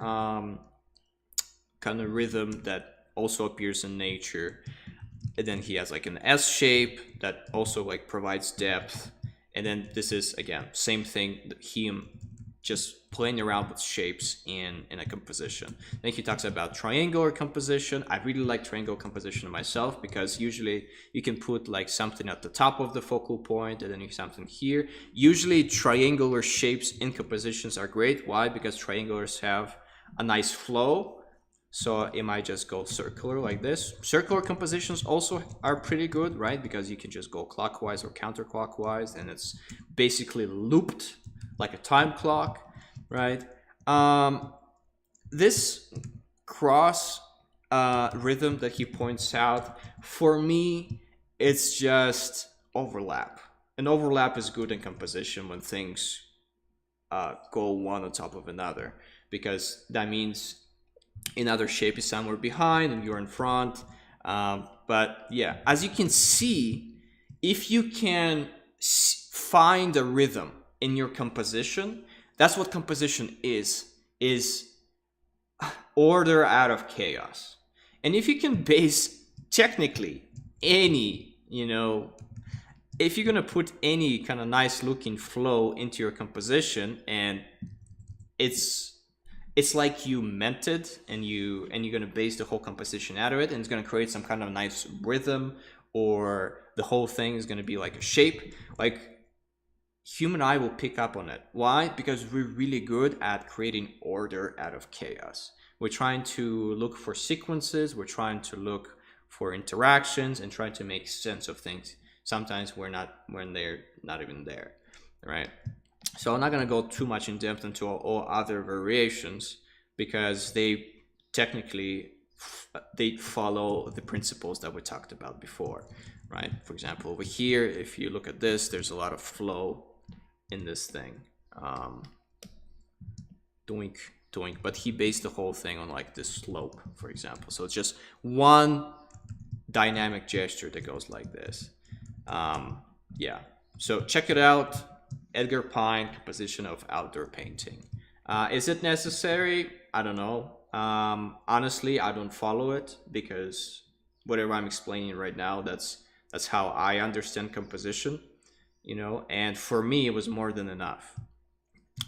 Speaker 2: kind of rhythm that also appears in nature. And then he has like an S shape that also like provides depth. And then this is, again, same thing, him just playing around with shapes in a composition. Then he talks about triangular composition. I really like triangle composition myself because usually you can put like something at the top of the focal point and then you have something here. Usually triangular shapes in compositions are great. Why? Because triangulars have a nice flow. So it might just go circular like this. Circular compositions also are pretty good, right? Because you can just go clockwise or counterclockwise and it's basically looped like a time clock, right? This cross rhythm that he points out, for me, it's just overlap. An overlap is good in composition when things go one on top of another, because that means another shape is somewhere behind and you're in front. But yeah, as you can see, if you can find a rhythm in your composition, that's what composition is order out of chaos. And if you can base technically any, if you're gonna put any kind of nice looking flow into your composition and it's like you meant it and you're going to base the whole composition out of it and it's going to create some kind of nice rhythm, or the whole thing is going to be like a shape, like human eye will pick up on it. Why? Because we're really good at creating order out of chaos. We're trying to look for sequences, we're trying to look for interactions and trying to make sense of things. Sometimes when they're not even there, right? So I'm not going to go too much in depth into all other variations because they technically they follow the principles that we talked about before, right? For example, over here, if you look at this, there's a lot of flow in this thing. Doink, doink. But he based the whole thing on like this slope, for example. So it's just one dynamic gesture that goes like this. Yeah. So check it out. Edgar Pine, Composition of Outdoor Painting. Is it necessary? I don't know. Honestly, I don't follow it because whatever I'm explaining right now, that's how I understand composition, and for me, it was more than enough.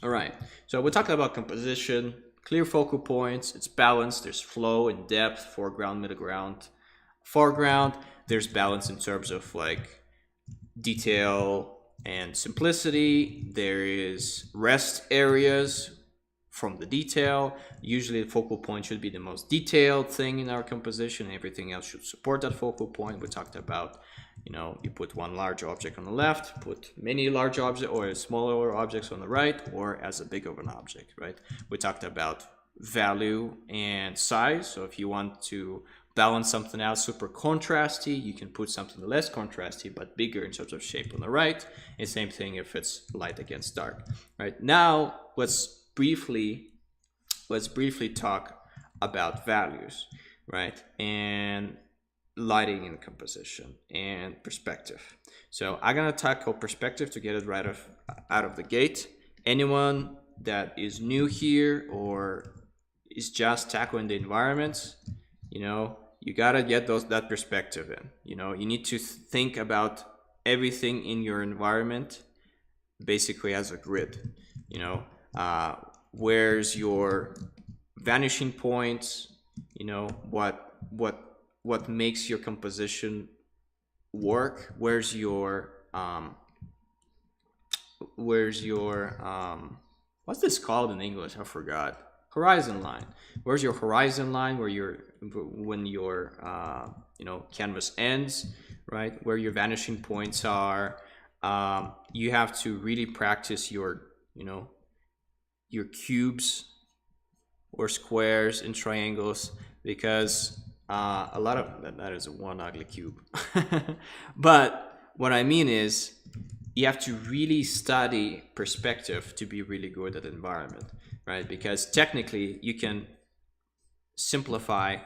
Speaker 2: All right, so we're talking about composition, clear focal points, it's balanced, there's flow and depth, foreground, middle ground, foreground. There's balance in terms of like detail and simplicity. There is rest areas from the detail. Usually the focal point should be the most detailed thing in our composition. Everything else should support that focal point. We talked about, you put one large object on the left, put many large objects or smaller objects on the right, or as a big of an object, right? We talked about value and size. So if you want to balance something out super contrasty, you can put something less contrasty but bigger in terms of shape on the right, and same thing if it's light against dark. Right now, let's briefly talk about values, right? And lighting and composition and perspective. So I'm gonna tackle perspective to get it out of the gate. Anyone that is new here or is just tackling the environments, you gotta get that perspective in. You need to think about everything in your environment basically as a grid. Where's your vanishing points? What makes your composition work? Where's your what's this called in English? I forgot. Horizon line. Where's your horizon line? When your canvas ends, right? Where your vanishing points are. You have to really practice your cubes or squares and triangles, because a lot of that is one ugly cube. But what I mean is, you have to really study perspective to be really good at environment, right? Because technically you can simplify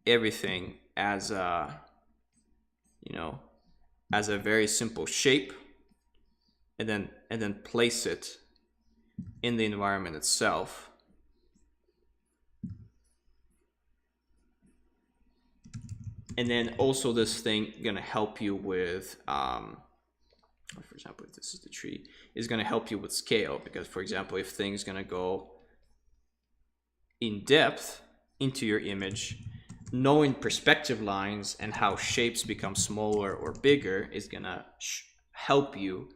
Speaker 2: everything as a very simple shape, and then place it in the environment itself. And then also this thing gonna help you with for example, if this is the tree, is going to help you with scale, because for example, if things going to go in depth into your image, knowing perspective lines and how shapes become smaller or bigger is going to help you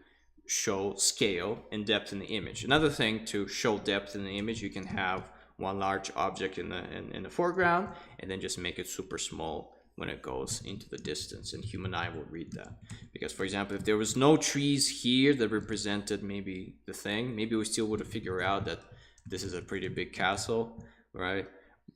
Speaker 2: show scale and depth in the image. Another thing to show depth in the image, you can have one large object in the foreground and then just make it super small when it goes into the distance, and human eye will read that. Because for example, if there was no trees here that represented maybe the thing, maybe we still would have figured out that this is a pretty big castle, right?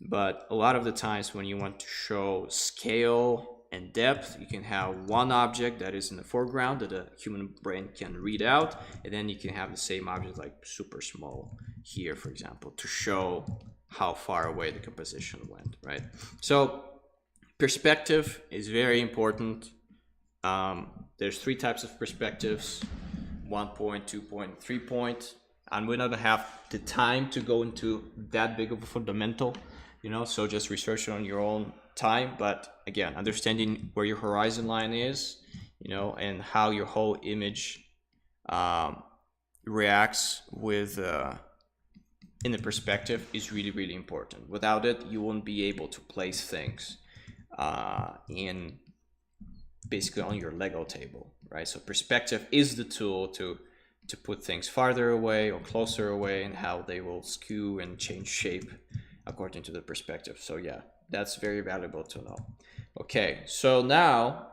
Speaker 2: But a lot of the times when you want to show scale and depth, you can have one object that is in the foreground that a human brain can read out, and then you can have the same object like super small here, for example, to show how far away the composition went, right? So perspective is very important. There's 3 types of perspectives: 1 point, 2 point, 3 point. And we're not gonna have the time to go into that big of a fundamental, so just research it on your own time. But again, understanding where your horizon line is, and how your whole image reacts with in the perspective is really, really important. Without it, you won't be able to place things in basically on your Lego table, right? So perspective is the tool to put things farther away or closer away, and how they will skew and change shape according to the perspective. So yeah, that's very valuable to know. Okay, so now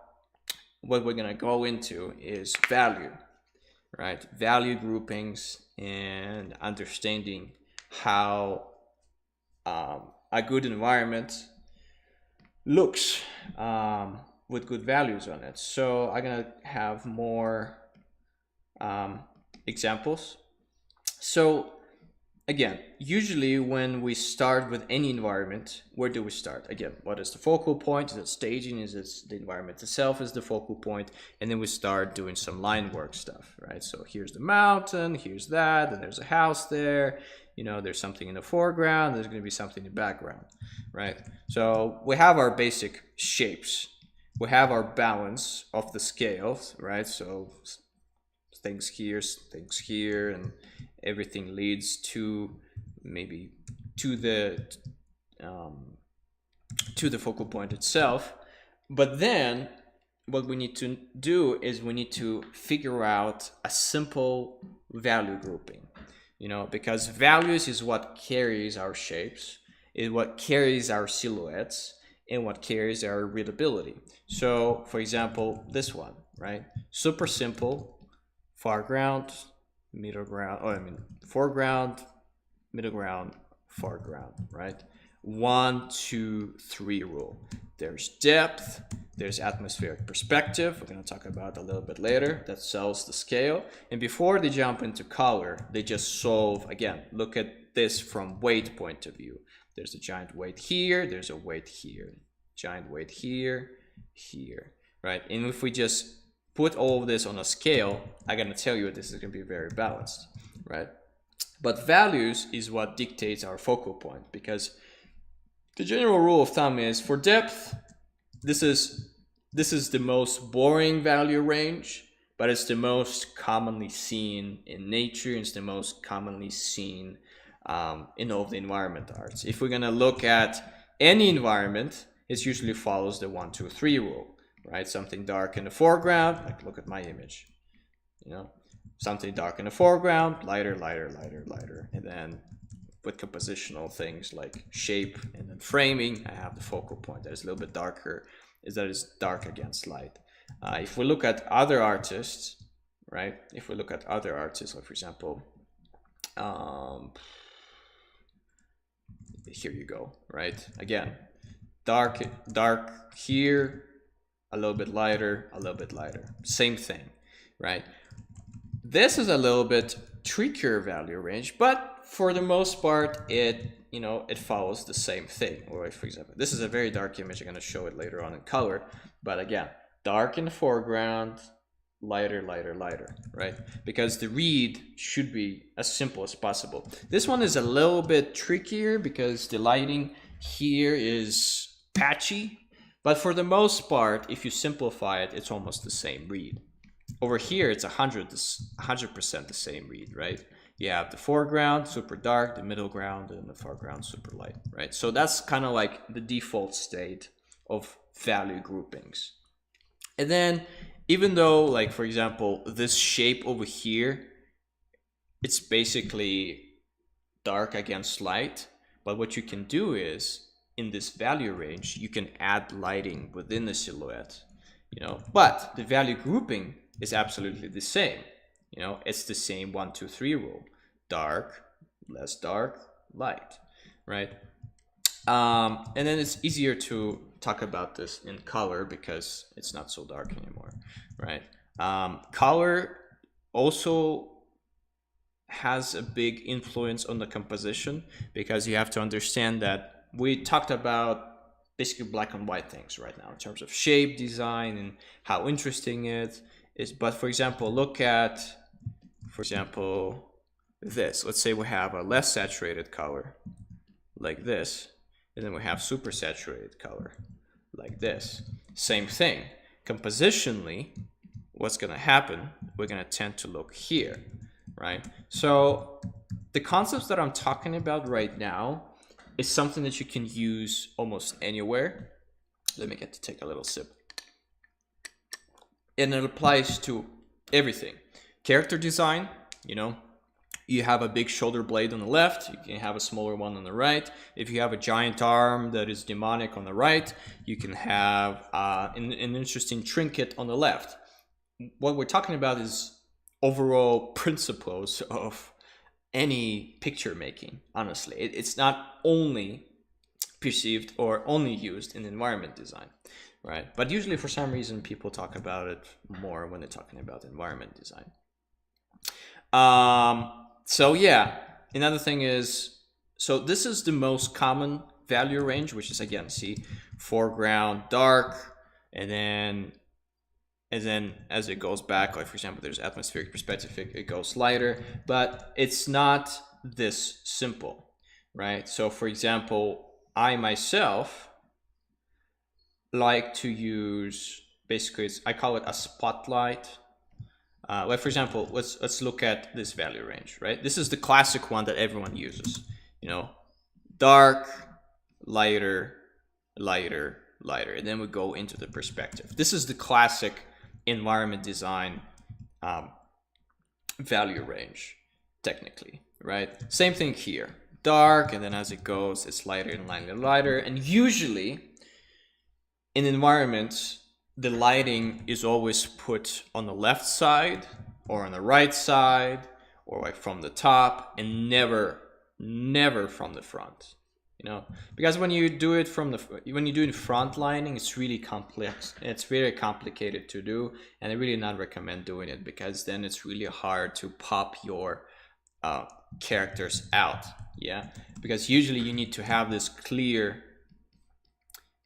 Speaker 2: what we're gonna go into is value, right? Value groupings and understanding how a good environment looks with good values on it. So I'm gonna have more examples. So again, usually when we start with any environment, where do we start? Again, what is the focal point? Is it staging? Is it the environment itself is the focal point? And then we start doing some line work stuff, right? So here's the mountain, here's that, and there's a house there. There's something in the foreground, there's going to be something in the background, right? So we have our basic shapes. We have our balance of the scales, right? So things here, and everything leads to maybe to the focal point itself. But then what we need to do is we need to figure out a simple value grouping, because values is what carries our shapes, is what carries our silhouettes, and what carries our readability. So for example, this one, right? Super simple: foreground, middle ground, foreground, middle ground, foreground, right? 1, 2, 3 rule. There's depth, there's atmospheric perspective, we're going to talk about a little bit later, that sells the scale. And before they jump into color, they just solve, again, look at this from weight point of view. There's a giant weight here, there's a weight here, giant weight here, here, right? And if we just put all of this on a scale, I'm going to tell you this is going to be very balanced, right? But values is what dictates our focal point, because the general rule of thumb is for depth, this is the most boring value range, but it's the most commonly seen in nature. It's the most commonly seen in all of the environment arts. If we're going to look at any environment, it usually follows the 1, 2, 3 rule, right? Something dark in the foreground, like look at my image, you know, something dark in the foreground, lighter, lighter, lighter, lighter, and then with compositional things like shape and then framing, I have the focal point that is a little bit darker, is that is dark against light. If we look at other artists, right? If we look at other artists, like for example, here you go, right? Again, dark here, a little bit lighter, a little bit lighter. Same thing, right? This is a little bit trickier value range, but for the most part, it follows the same thing. Or for example, this is a very dark image. I'm going to show it later on in color, but again, dark in the foreground, lighter, lighter, lighter, right? Because the read should be as simple as possible. This one is a little bit trickier because the lighting here is patchy, but for the most part, if you simplify it, it's almost the same read. Over here, it's 100% the same read, right? You have the foreground, super dark, the middle ground, and the foreground, super light, right? So that's kind of like the default state of value groupings. And then, even though, like, for example, this shape over here, it's basically dark against light, but what you can do is, in this value range, you can add lighting within the silhouette, you know, but the value grouping is absolutely the same. You know, it's the same 1, 2, 3 rule. Dark, less dark, light, right? And then it's easier to talk about this in color because it's not so dark anymore, right? Color also has a big influence on the composition because you have to understand that we talked about basically black and white things right now in terms of shape, design, and how interesting it is. But for example, look at, for example, this. Let's say we have a less saturated color like this, and then we have super saturated color like this. Same thing. Compositionally, what's going to happen? We're going to tend to look here, right? So the concepts that I'm talking about right now is something that you can use almost anywhere. Let me get to take a little sip. And it applies to everything. Character design, you know, you have a big shoulder blade on the left, you can have a smaller one on the right. If you have a giant arm that is demonic on the right, you can have an interesting trinket on the left. What we're talking about is overall principles of any picture making, honestly. It's not only perceived or only used in environment design, right? But usually for some reason people talk about it more when they're talking about environment design. So yeah, another thing is, so this is the most common value range, which is, again, see, foreground dark, and then as it goes back, like for example, there's atmospheric perspective, it goes lighter, but it's not this simple, right? So for example, I myself like to use, basically, I call it a spotlight. Like for example, let's look at this value range, right? This is the classic one that everyone uses, you know, dark, lighter, lighter, lighter, and then we go into the perspective. This is the classic environment design value range, technically, right? Same thing here, dark, and then as it goes, it's lighter and lighter and lighter, and usually in environments, the lighting is always put on the left side or on the right side or like from the top, and never from the front. you know, because when you do it when you do it front lining, it's really complex. It's very complicated to do, and I really not recommend doing it, because then it's really hard to pop your characters out. Yeah, because usually you need to have this clear,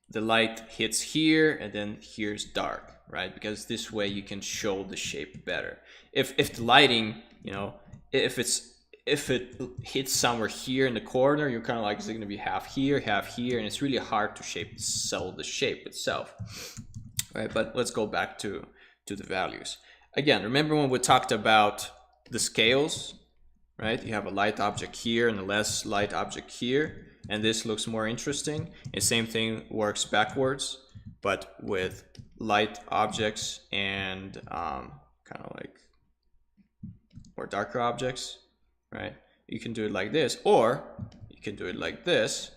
Speaker 2: the light hits here and then here's dark, right? Because this way you can show the shape better. If the lighting, you know, if it hits somewhere here in the corner, you're kind of like, is it going to be half here, and it's really hard to sell the shape itself, right? But let's go back to the values again. Remember when we talked about the scales, right? You have a light object here and a less light object here, and this looks more interesting. And same thing works backwards, but with light objects and kind of like, or darker objects, right? You can do it like this, or you can do it like this,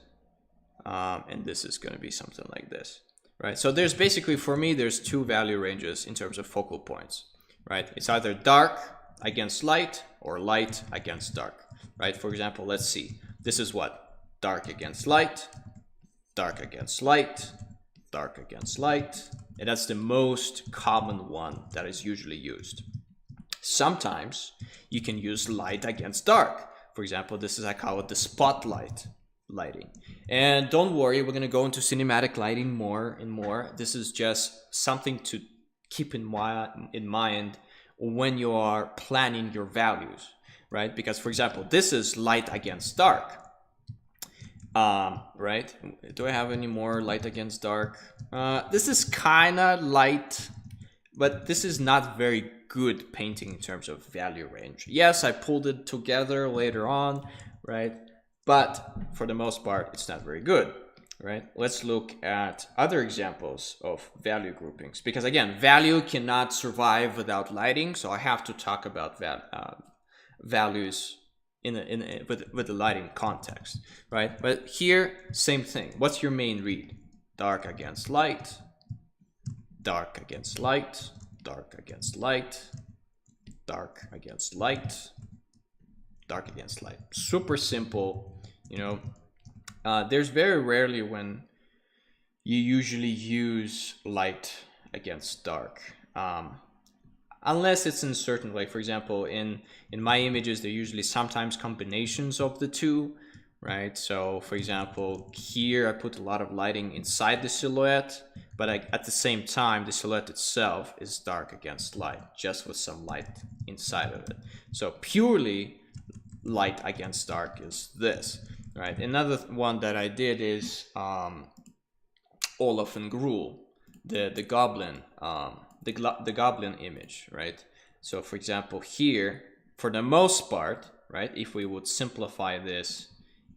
Speaker 2: and this is going to be something like this, right? So there's basically, for me, there's two value ranges in terms of focal points, right? It's either dark against light or light against dark, right? For example, let's see. This is what? Dark against light, dark against light, dark against light. And that's the most common one that is usually used. Sometimes you can use light against dark. For example, this is, I call it the spotlight lighting. And don't worry, we're going to go into cinematic lighting more and more. This is just something to keep in mind when you are planning your values, right? Because, for example, this is light against dark. Right? Do I have any more light against dark? This is kind of light, but this is not very good painting in terms of value range. Yes, I pulled it together later on, right? But for the most part, it's not very good, right? Let's look at other examples of value groupings, because again, value cannot survive without lighting. So I have to talk about values with the lighting context, right? But here, same thing. What's your main read? Dark against light, dark against light, dark against light, dark against light, dark against light. Super simple, you know. There's very rarely when you usually use light against dark. Unless it's in certain, like for example, in my images, they're usually sometimes combinations of the two, right? So for example, here I put a lot of lighting inside the silhouette, but at the same time, the silhouette itself is dark against light, just with some light inside of it. So purely light against dark is this, right? Another one that I did is Olaf and Gruul, the goblin, the goblin image, right? So for example, here, for the most part, right, if we would simplify this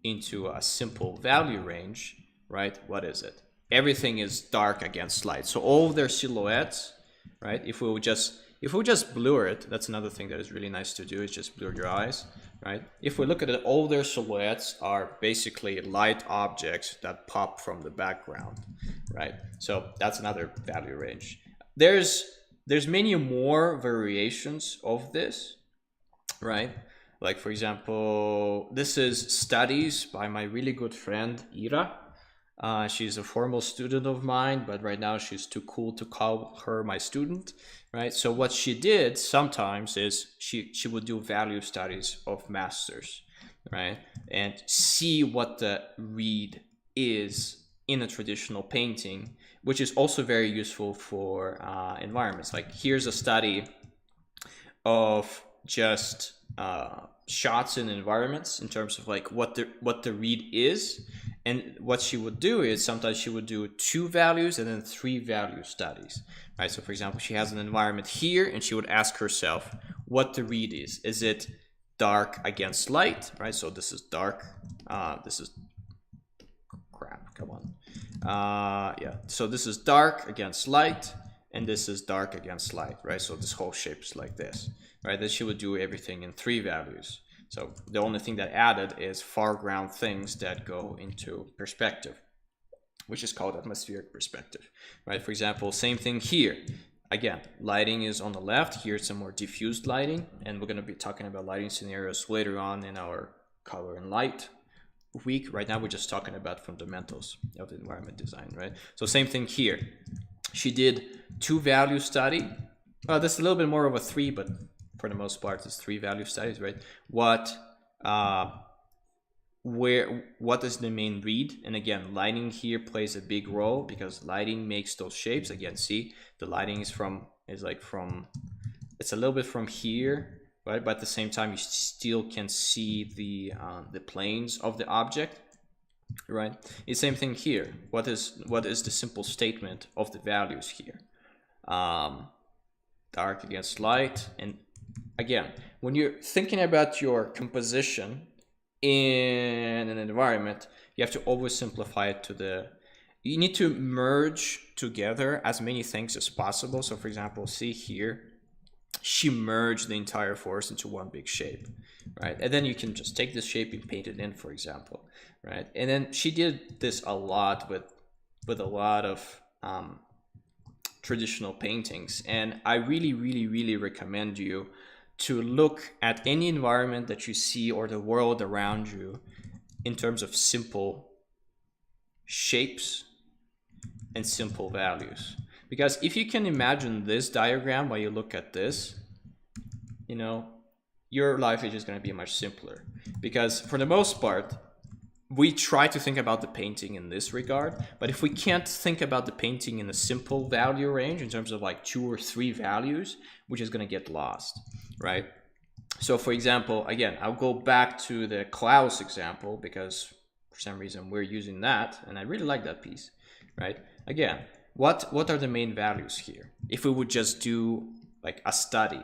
Speaker 2: into a simple value range, right, what is it? Everything is dark against light. So all of their silhouettes, right, if we would just blur it, that's another thing that is really nice to do, is just blur your eyes, right? If we look at it, all their silhouettes are basically light objects that pop from the background, right? So that's another value range. There's many more variations of this, right? Like for example, this is studies by my really good friend Ira. She's a formal student of mine, but right now she's too cool to call her my student, right? So what she did sometimes is she would do value studies of masters, right? And see what the read is in a traditional painting, which is also very useful for environments. Like here's a study of just shots in environments in terms of like what the read is. And what she would do is sometimes she would do 2 values and then 3 value studies, right? So for example, she has an environment here and she would ask herself what the read is. Is it dark against light, right? So this is dark. This is crap. Come on. Yeah. So this is dark against light and this is dark against light, right? So this whole shape is like this, right? Then she would do everything in 3 values. So the only thing that added is foreground things that go into perspective, which is called atmospheric perspective, right? For example, same thing here. Again, lighting is on the left. Here's some more diffused lighting, and we're going to be talking about lighting scenarios later on in our color and light week. Right now we're just talking about fundamentals of the environment design, right? So same thing here. She did 2 value study. This is a little bit more of a 3, but for the most part it's 3 value studies, right? What is the main read? And again, lighting here plays a big role because lighting makes those shapes. Again, see, the lighting is it's a little bit from here, right? But at the same time, you still can see the planes of the object, right? It's the same thing here. What is the simple statement of the values here? Dark against light. And again, when you're thinking about your composition in an environment, you have to oversimplify it you need to merge together as many things as possible. So for example, see here, she merged the entire forest into one big shape, right? And then you can just take this shape and paint it in, for example, right? And then she did this a lot with a lot of traditional paintings. And I really, really, really recommend you to look at any environment that you see or the world around you in terms of simple shapes and simple values. Because if you can imagine this diagram while you look at this, you know, your life is just going to be much simpler. Because for the most part, we try to think about the painting in this regard, but if we can't think about the painting in a simple value range in terms of like 2 or 3 values, we're just going to get lost, right? So for example, again, I'll go back to the Klaus example because for some reason we're using that and I really like that piece, right? Again, what are the main values here? If we would just do like a study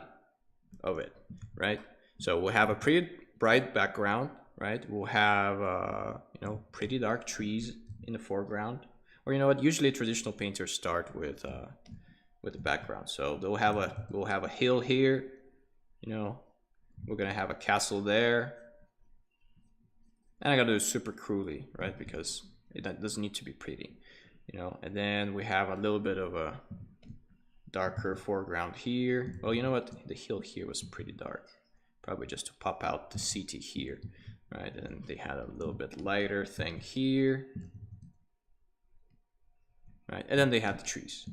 Speaker 2: of it, right? So we'll have a pretty bright background, right? We'll have you know, pretty dark trees in the foreground, or you know what? Usually traditional painters start with the background. So we'll have a hill here, you know. We're gonna have a castle there, and I gotta do it super crudely, right? Because it doesn't need to be pretty, you know. And then we have a little bit of a darker foreground here. Well, you know what? The hill here was pretty dark, probably just to pop out the city here, right? And they had a little bit lighter thing here, right? And then they had the trees,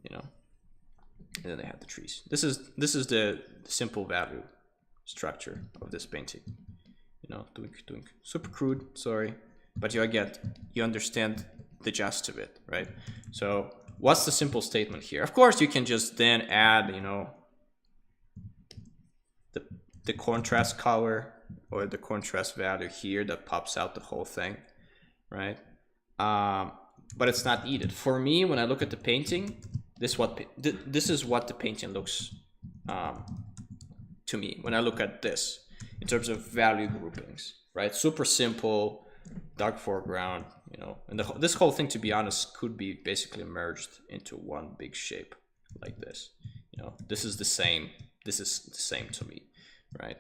Speaker 2: you know. And then they had the trees. This is the simple value structure of this painting, you know. Doing super crude, sorry, but you understand the gist of it, right? So what's the simple statement here? Of course you can just then add, you know, the contrast color or the contrast value here that pops out the whole thing, right? But it's not needed. For me, when I look at the painting, this is what the painting looks to me when I look at this in terms of value groupings, right? Super simple, dark foreground, you know, and this whole thing, to be honest, could be basically merged into one big shape like this. You know, this is the same to me, right?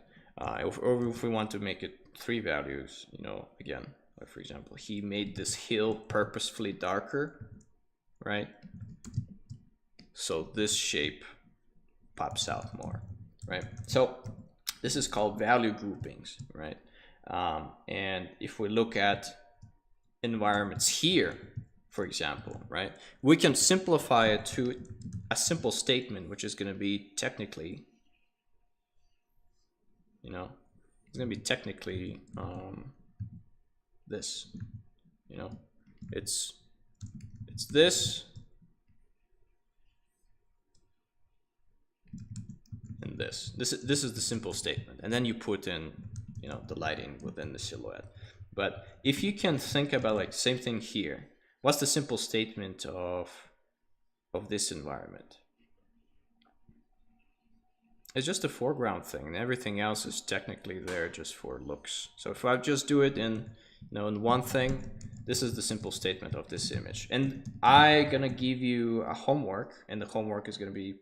Speaker 2: If we want to make it 3 values, you know, again, like for example, he made this hill purposefully darker, right? So this shape pops out more, right? So this is called value groupings, right? And if we look at environments here, for example, right, we can simplify it to a simple statement, which is going to be technically, you know, it's going to be technically this, you know, it's this and this. This is the simple statement, and then you put in, you know, the lighting within the silhouette. But if you can think about like same thing here, what's the simple statement of this environment? It's just a foreground thing, and everything else is technically there just for looks. So if I just do it in, you know, in one thing, this is the simple statement of this image. And I'm gonna give you a homework, and the homework is gonna be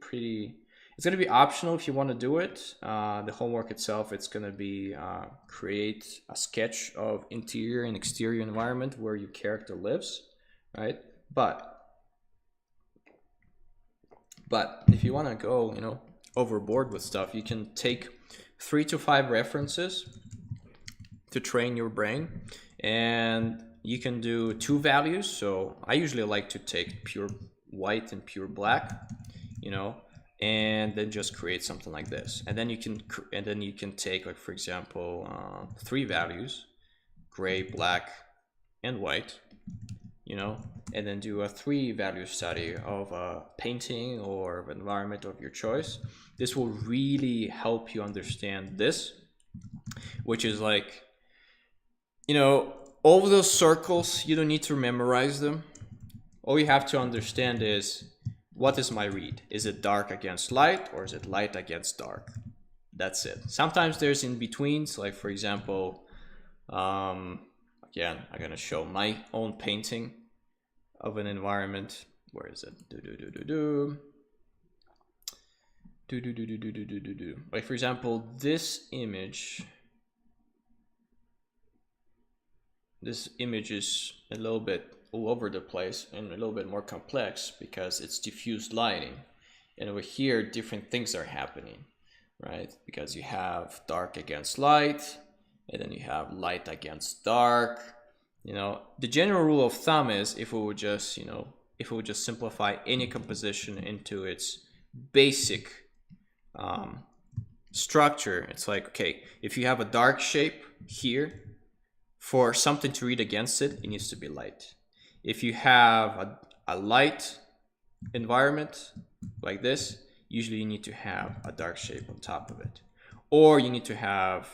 Speaker 2: it's gonna be optional if you want to do it. The homework itself, it's gonna be create a sketch of interior and exterior environment where your character lives, right? But if you want to go, you know, overboard with stuff, you can take 3 to 5 references to train your brain. and you can do two values. So I usually like to take pure white and pure black, you know, and then just create something like this. And then you can take, like, for example, three values, gray, black, and white, you know, and then do a 3-value study of a painting or environment of your choice. This will really help you understand this, which is like, you know, all of those circles, you don't need to memorize them. All you have to understand is, what is my read? Is it dark against light, or is it light against dark? That's it. Sometimes there's in betweens, like for example, again, I'm gonna show my own painting of an environment. Where is it? Like for example, this image is a little bit all over the place and a little bit more complex because it's diffused lighting, and over here different things are happening, right? Because you have dark against light, and then you have light against dark. You know, the general rule of thumb is, if we would just, you know, if we would just simplify any composition into its basic structure, it's like, okay, if you have a dark shape here, for something to read against it, it needs to be light. If you have a light environment like this, usually you need to have a dark shape on top of it, or you need to have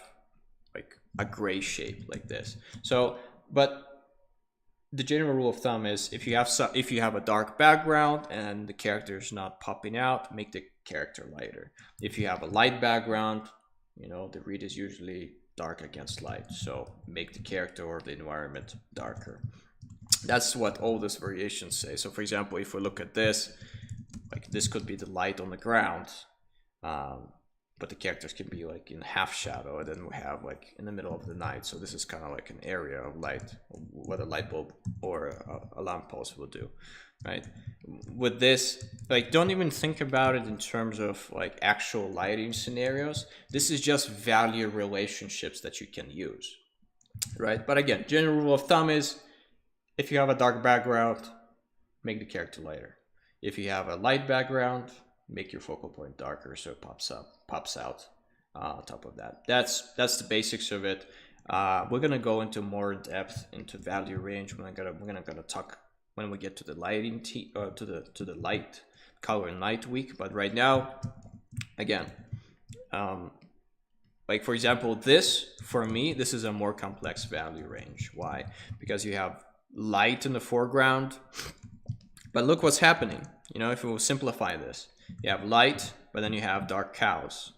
Speaker 2: like a gray shape like this. So, but the general rule of thumb is, if you have a dark background and the character is not popping out, make the character lighter. If you have a light background, you know, the read is usually dark against light, so make the character or the environment darker. That's what all these variations say. So for example, if we look at this, like this could be the light on the ground, but the characters can be like in half shadow, and then we have like in the middle of the night. So this is kind of like an area of light, what a light bulb or a lamppost will do, right? With this, like, don't even think about it in terms of like actual lighting scenarios. This is just value relationships that you can use, right? But again, general rule of thumb is, if you have a dark background, make the character lighter. If you have a light background, make your focal point darker so it pops out on top of that. That's the basics of it. We're gonna go into more depth into value range. We're gonna talk when we get to the lighting to the light color and light week. But right now, again, like for example, this, for me, this is a more complex value range. Why? Because you have light in the foreground, but look what's happening. You know, if we will simplify this, you have light, but then you have dark cows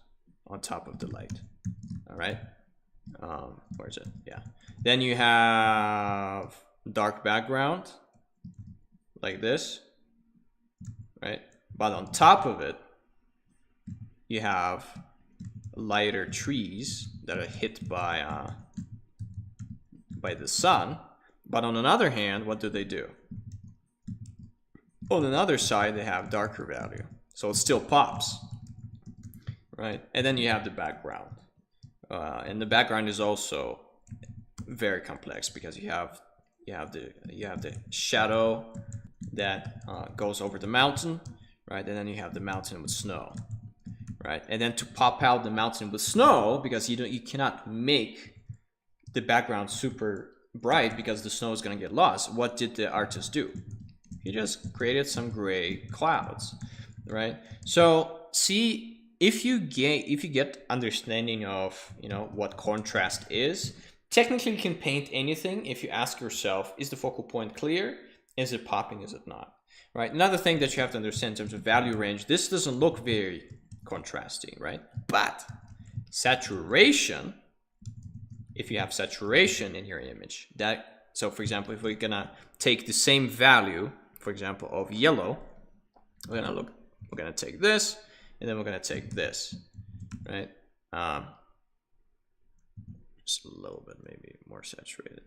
Speaker 2: on top of the light. All right, where is it? Yeah. Then you have dark background like this, right? But on top of it, you have lighter trees that are hit by the sun. But on another hand, what do? On another side, they have darker value, so it still pops, right? And then you have the background, and the background is also very complex because you have the shadow that goes over the mountain, right? And then you have the mountain with snow, right? And then to pop out the mountain with snow, because you cannot make the background super bright because the snow is going to get lost. What did the artist do? He just created some gray clouds, right? So see, if you get understanding of, you know, what contrast is, technically you can paint anything if you ask yourself, is the focal point clear? Is it popping? Is it not? Right? Another thing that you have to understand in terms of value range, this doesn't look very contrasting, right? But saturation, if you have saturation in your image, so for example, if we're gonna take the same value, for example, of yellow, we're gonna take this, and then we're gonna take this, right? Just a little bit maybe more saturated,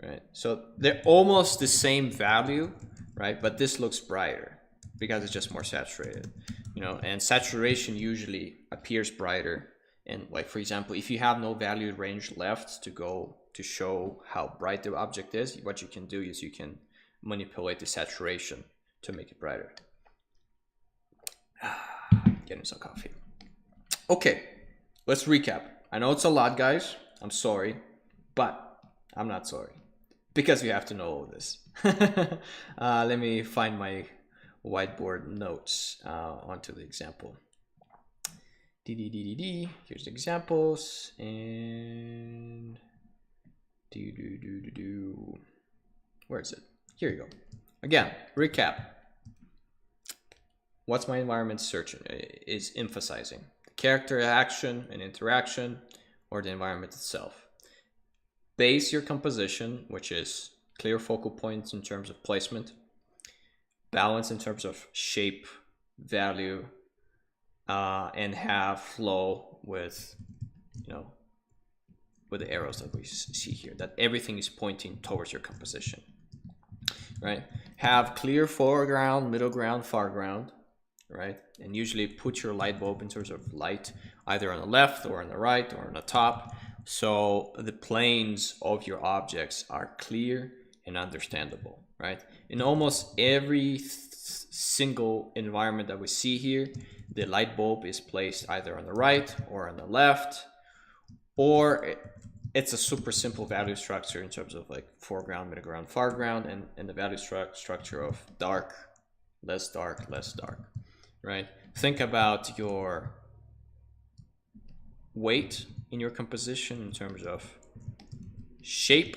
Speaker 2: right? So they're almost the same value, right? But this looks brighter because it's just more saturated, you know, and saturation usually appears brighter. And like, for example, if you have no value range left to go to show how bright the object is, what you can do is you can manipulate the saturation to make it brighter. Getting some coffee. Okay, let's recap. I know it's a lot, guys. I'm sorry, but I'm not sorry because you have to know all this. Let me find my whiteboard notes onto the example. Here's the examples and where is it? Here you go. Again, recap. What's my environment searching is emphasizing? The character, action, and interaction, or the environment itself. Base your composition, which is clear focal points in terms of placement, balance in terms of shape, value, and have flow with, with the arrows that we see here, that everything is pointing towards your composition, right? Have clear foreground, middle ground, foreground, right? And usually put your light bulb in terms of light either on the left or on the right or on the top, so the planes of your objects are clear and understandable, right? In almost every single environment that we see here, the light bulb is placed either on the right or on the left, or it's a super simple value structure in terms of like foreground, middle ground, foreground, and the value structure of dark, less dark, right? Think about your weight in your composition in terms of shape,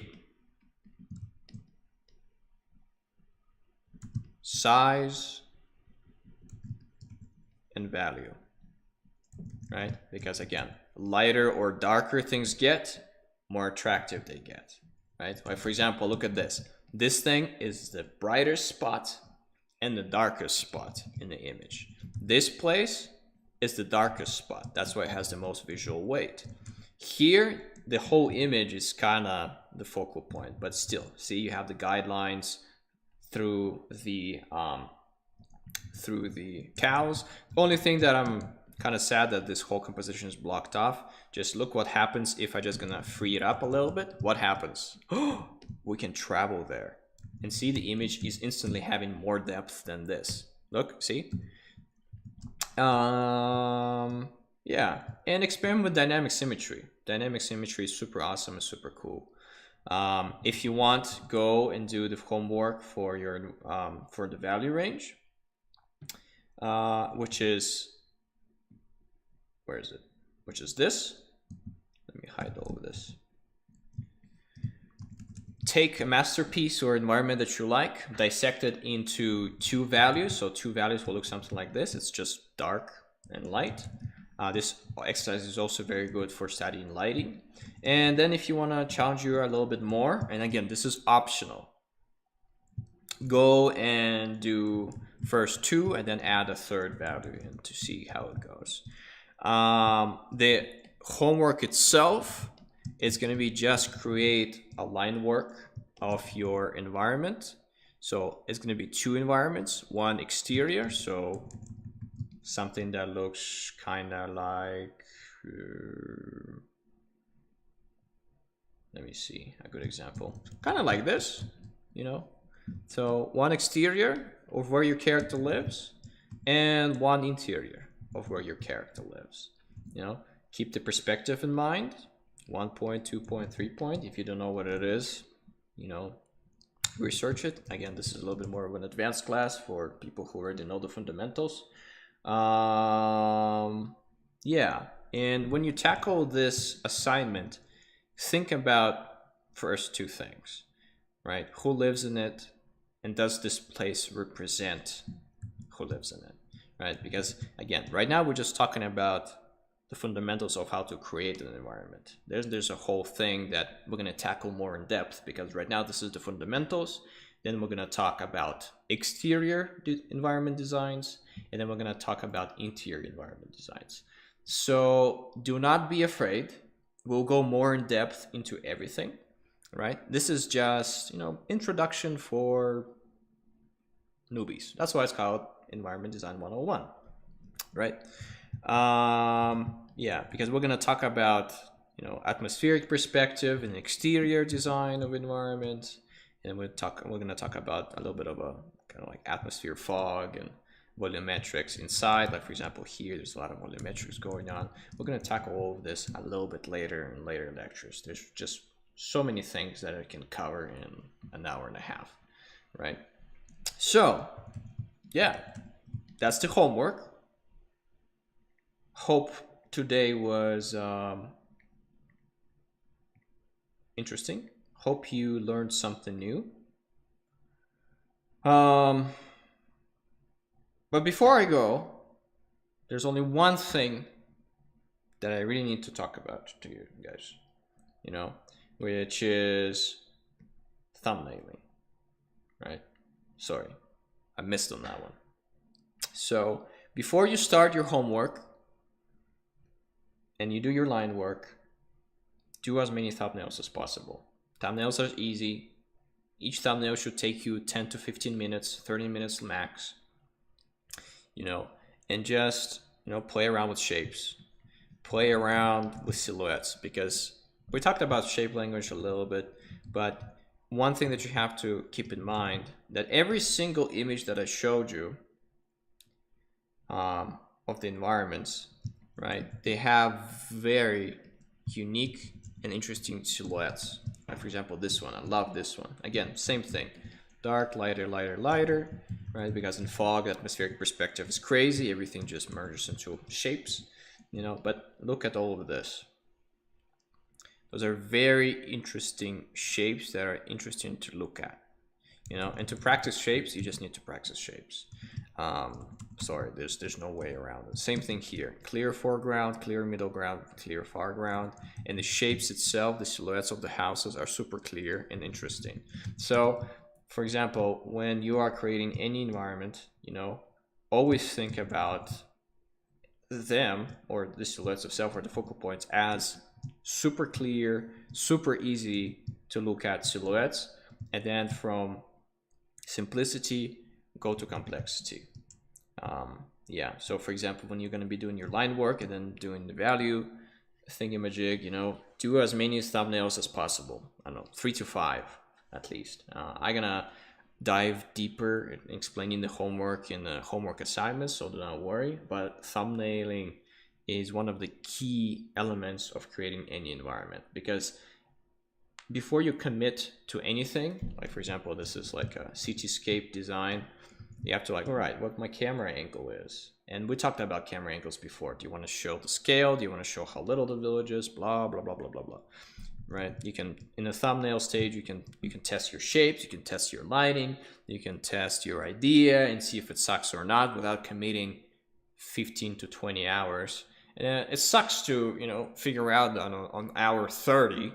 Speaker 2: size, and value, right? Because again, lighter or darker things get, more attractive they get, right? Like for example, look at this. This thing is the brightest spot and the darkest spot in the image. This place is the darkest spot. That's why it has the most visual weight. Here, the whole image is kind of the focal point, but still, see, you have the guidelines through the cows. The only thing that I'm kind of sad that this whole composition is blocked off. Just look what happens if I just gonna free it up a little bit. What happens? We can travel there and see the image is instantly having more depth than this. Look, see? Yeah, and experiment with dynamic symmetry. Dynamic symmetry is super awesome and super cool. If you want, go and do the homework for your for the value range, which is, where is it? Which is this. Let me hide all of this. Take a masterpiece or environment that you like, dissect it into two values. So two values will look something like this. It's just dark and light. This exercise is also very good for studying lighting. And then if you want to challenge you a little bit more, and again, this is optional, go and do first two and then add a third value in to see how it goes. The homework itself is going to be just create a line work of your environment. So it's going to be two environments, one exterior, so something that looks kind of like, let me see a good example, kind of like this, so one exterior of where your character lives and one interior of where your character lives. Keep the perspective in mind. 1 point, 2 point, 3 point. If you don't know what it is, research it. Again, this is a little bit more of an advanced class for people who already know the fundamentals. Yeah, and when you tackle this assignment, think about first two things, right? Who lives in it, and does this place represent who lives in it, right? Because again, right now we're just talking about the fundamentals of how to create an environment. There's a whole thing that we're going to tackle more in depth, because right now this is the fundamentals. Then we're going to talk about exterior environment designs, and then we're going to talk about interior environment designs. So do not be afraid. We'll go more in depth into everything, right? This is just, introduction for newbies. That's why it's called Environment Design 101, right? Yeah, because we're going to talk about
Speaker 1: atmospheric perspective and exterior design of environment. And we're going to talk about a little bit of a kind of like atmosphere fog and volumetrics inside. Like for example, here there's a lot of volumetrics going on. We're going to tackle all of this a little bit later in later lectures. There's just so many things that I can cover in an hour and a half, right? So yeah, that's the homework. Hope today was interesting. Hope you learned something new. But before I go, there's only one thing that I really need to talk about to you guys, which is thumbnailing, right? Sorry, I missed on that one. So before you start your homework and you do your line work, do as many thumbnails as possible. Thumbnails are easy. Each thumbnail should take you 10 to 15 minutes, 30 minutes max, and just, play around with shapes, play around with silhouettes, because we talked about shape language a little bit, but one thing that you have to keep in mind, that every single image that I showed you of the environments, right, they have very unique and interesting silhouettes. Like for example, this one, I love this one. Again, same thing, dark, lighter, lighter, lighter, right? Because in fog, atmospheric perspective is crazy. Everything just merges into shapes, but look at all of this. Those are very interesting shapes that are interesting to look at, and to practice shapes, you just need to practice shapes. Sorry, there's no way around it. Same thing here, clear foreground, clear middle ground, clear foreground, and the shapes itself, the silhouettes of the houses are super clear and interesting. So for example, when you are creating any environment, always think about them, or the silhouettes itself, or the focal points, as super clear, super easy to look at silhouettes, and then from simplicity go to complexity. So for example, when you're going to be doing your line work and then doing the value thingamajig, do as many thumbnails as possible. I don't know, 3 to 5 at least. I'm gonna dive deeper in explaining the homework in the homework assignments, so do not worry, but thumbnailing is one of the key elements of creating any environment, because before you commit to anything, like for example, this is like a cityscape design, you have to all right, what my camera angle is. And we talked about camera angles before. Do you want to show the scale? Do you want to show how little the village is? Blah, blah, blah, blah, blah, blah. Right? You can, in a thumbnail stage, you can test your shapes, you can test your lighting, you can test your idea and see if it sucks or not without committing 15 to 20 hours. And it sucks to, figure out on hour 30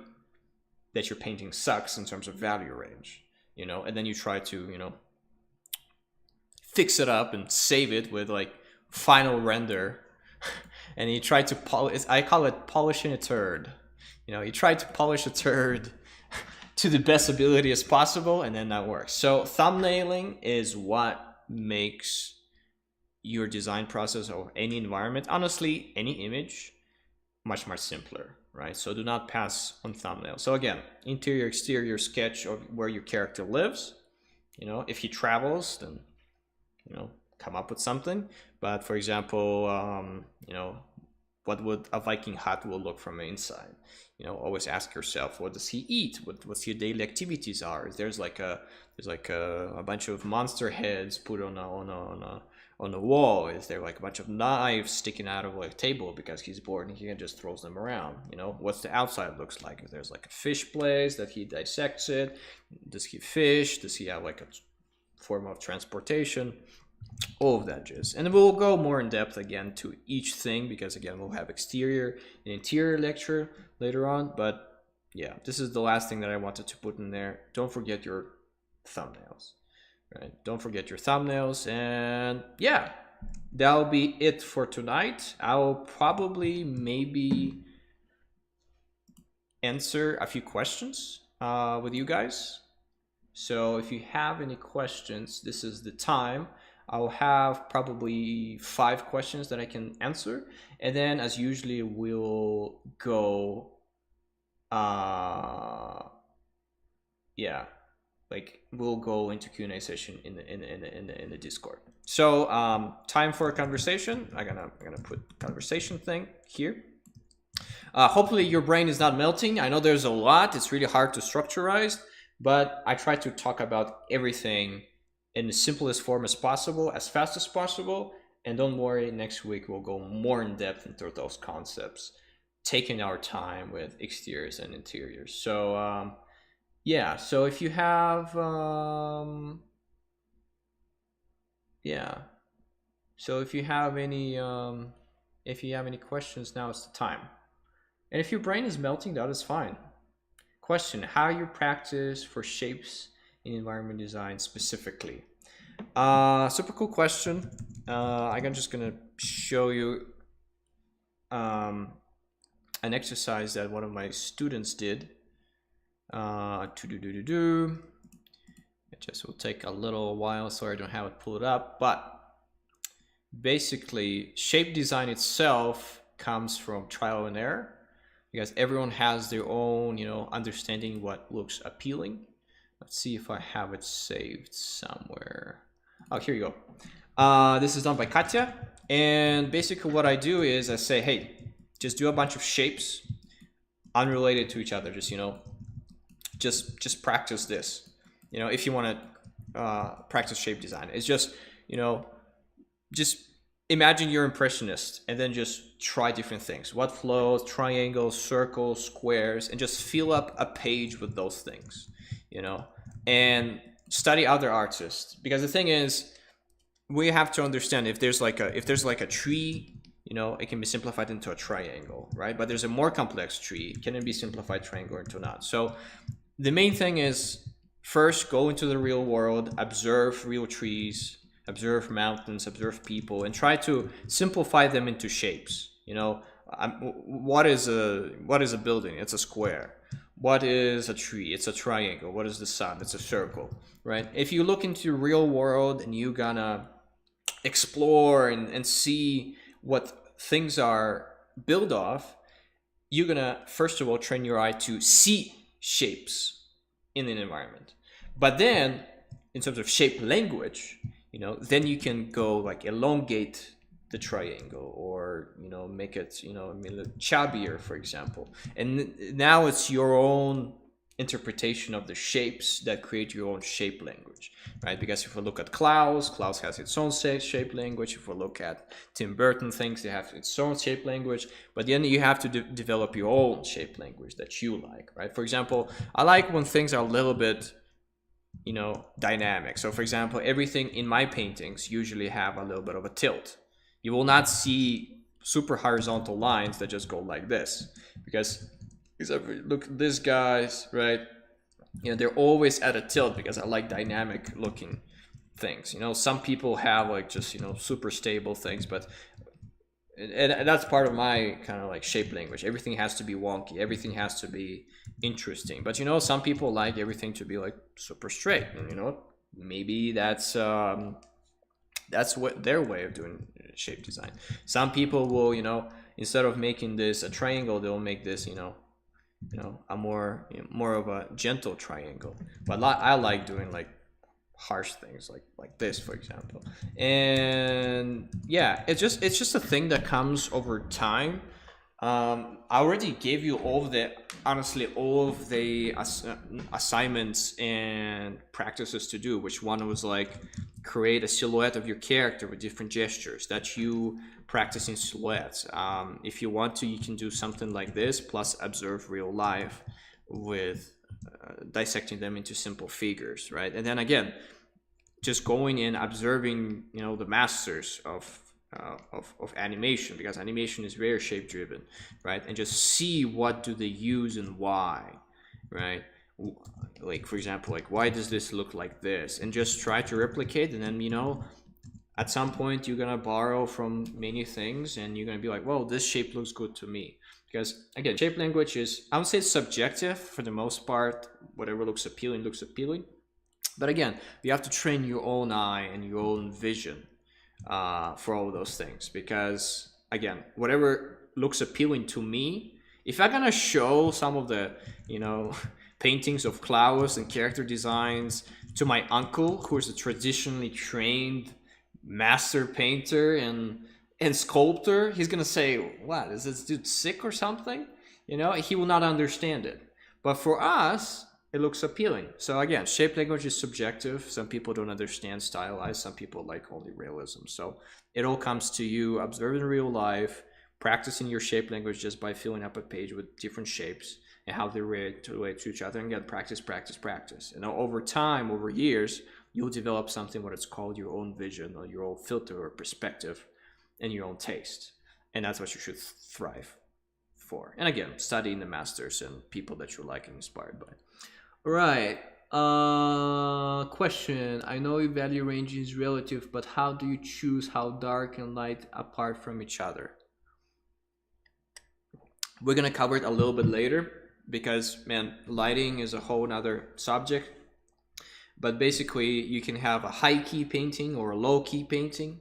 Speaker 1: that your painting sucks in terms of value range, and then you try to, fix it up and save it with like final render, and you try to polish. I call it polishing a turd. You try to polish a turd to the best ability as possible, and then that works. So thumbnailing is what makes your design process of any environment, honestly, any image, much, much simpler, right? So do not pass on thumbnail. So again, interior, exterior sketch of where your character lives. If he travels, then come up with something. But for example, what would a Viking hut will look from the inside? Always ask yourself, what does he eat? What's your daily activities are? There's like a bunch of monster heads put on a wall. Is there like a bunch of knives sticking out of like a table because he's bored and he just throws them around? What's the outside looks like? If there's like a fish place that he dissects it, does he fish? Does he have like a form of transportation? All of that jizz. And we'll go more in depth again to each thing, because again, we'll have exterior and interior lecture later on. But yeah, this is the last thing that I wanted to put in there. Don't forget your thumbnails, right? Don't forget your thumbnails. And yeah, that'll be it for tonight. I'll probably maybe answer a few questions with you guys. So if you have any questions, this is the time. I'll have probably 5 questions that I can answer, and then as usually we'll go
Speaker 2: Yeah, like we'll go into Q&A session in the Discord. So time for a conversation. I'm gonna put conversation thing here. Hopefully your brain is not melting. I know there's a lot. It's really hard to structurize, but I try to talk about everything in the simplest form as possible, as fast as possible. And don't worry, next week we'll go more in depth into those concepts, taking our time with exteriors and interiors. So yeah, so if you have yeah, so if you have any questions, now is the time. And if your brain is melting, that is fine. Question: how you practice for shapes in environment design specifically? Super cool question. I'm just gonna show you an exercise that one of my students did. It just will take a little while, so I don't have it pulled up. But basically, shape design itself comes from trial and error, because everyone has their own, understanding what looks appealing. Let's see if I have it saved somewhere. Oh, here you go. This is done by Katya. And basically what I do is I say, hey, just do a bunch of shapes unrelated to each other. Just practice this. If you want to practice shape design, it's just imagine you're impressionist and then just try different things. What flows, triangles, circles, squares, and just fill up a page with those things, and study other artists. Because the thing is, we have to understand if there's like a tree, it can be simplified into a triangle, right? But there's a more complex tree. Can it be simplified triangle into a knot? So the main thing is first go into the real world, observe real trees, observe mountains, observe people, and try to simplify them into shapes. What is a building? It's a square. What is a tree? It's a triangle. What is the sun? It's a circle, right? If you look into the real world and you gonna explore and see what things are built off, you're gonna first of all train your eye to see shapes in an environment. But then in terms of shape language, then you can go like elongate the triangle, or make it chubbier, for example. And now it's your own interpretation of the shapes that create your own shape language, right? Because if we look at Klaus has its own shape language. If we look at Tim Burton things, they have its own shape language. But then you have to develop your own shape language that you like, right? For example, I like when things are a little bit dynamic. So for example, everything in my paintings usually have a little bit of a tilt. You will not see super horizontal lines that just go like this, because look at these guys, right? They're always at a tilt because I like dynamic looking things. Some people have like just super stable things, but and that's part of my kind of like shape language. Everything has to be wonky. Everything has to be interesting. But some people like everything to be like super straight. And maybe that's what their way of doing shape design. Some people will, instead of making this a triangle, they'll make this, a more of a gentle triangle. But I like doing like harsh things like this, for example. And yeah, it's just a thing that comes over time. I already gave you all of the assignments and practices to do, which one was like create a silhouette of your character with different gestures that you practice in silhouettes. If you want to, you can do something like this plus observe real life with dissecting them into simple figures, right? And then again, just going in, observing the masters of animation, because animation is very shape driven, right? And just see what do they use and why, right? Like for example, like why does this look like this, and just try to replicate. And then at some point you're gonna borrow from many things, and you're gonna be like, well, this shape looks good to me. Because again, shape language is, I would say, subjective for the most part. Whatever looks appealing looks appealing. But again, you have to train your own eye and your own vision for all of those things. Because again, whatever looks appealing to me If I'm gonna show some of the, you know, paintings of Klaus and character designs to my uncle, who is a traditionally trained master painter and sculptor, he's gonna say, "What, is this dude sick or something?" You know, he will not understand it. But for us, it looks appealing. So again, shape language is subjective. Some people don't understand stylized. Some people like only realism. So it all comes to you observing real life, practicing your shape language just by filling up a page with different shapes and how they relate to each other, and get practice, practice, practice. And over time, over years, you'll develop something what it's called your own vision or your own filter or perspective and your own taste. And that's what you should thrive for. And again, studying the masters and people that you like and inspired by. Right. Question. I know value range is relative, but how do you choose how dark and light apart from each other? We're gonna cover it a little bit later because, man, lighting is a whole nother subject. But basically, you can have a high key painting or a low key painting.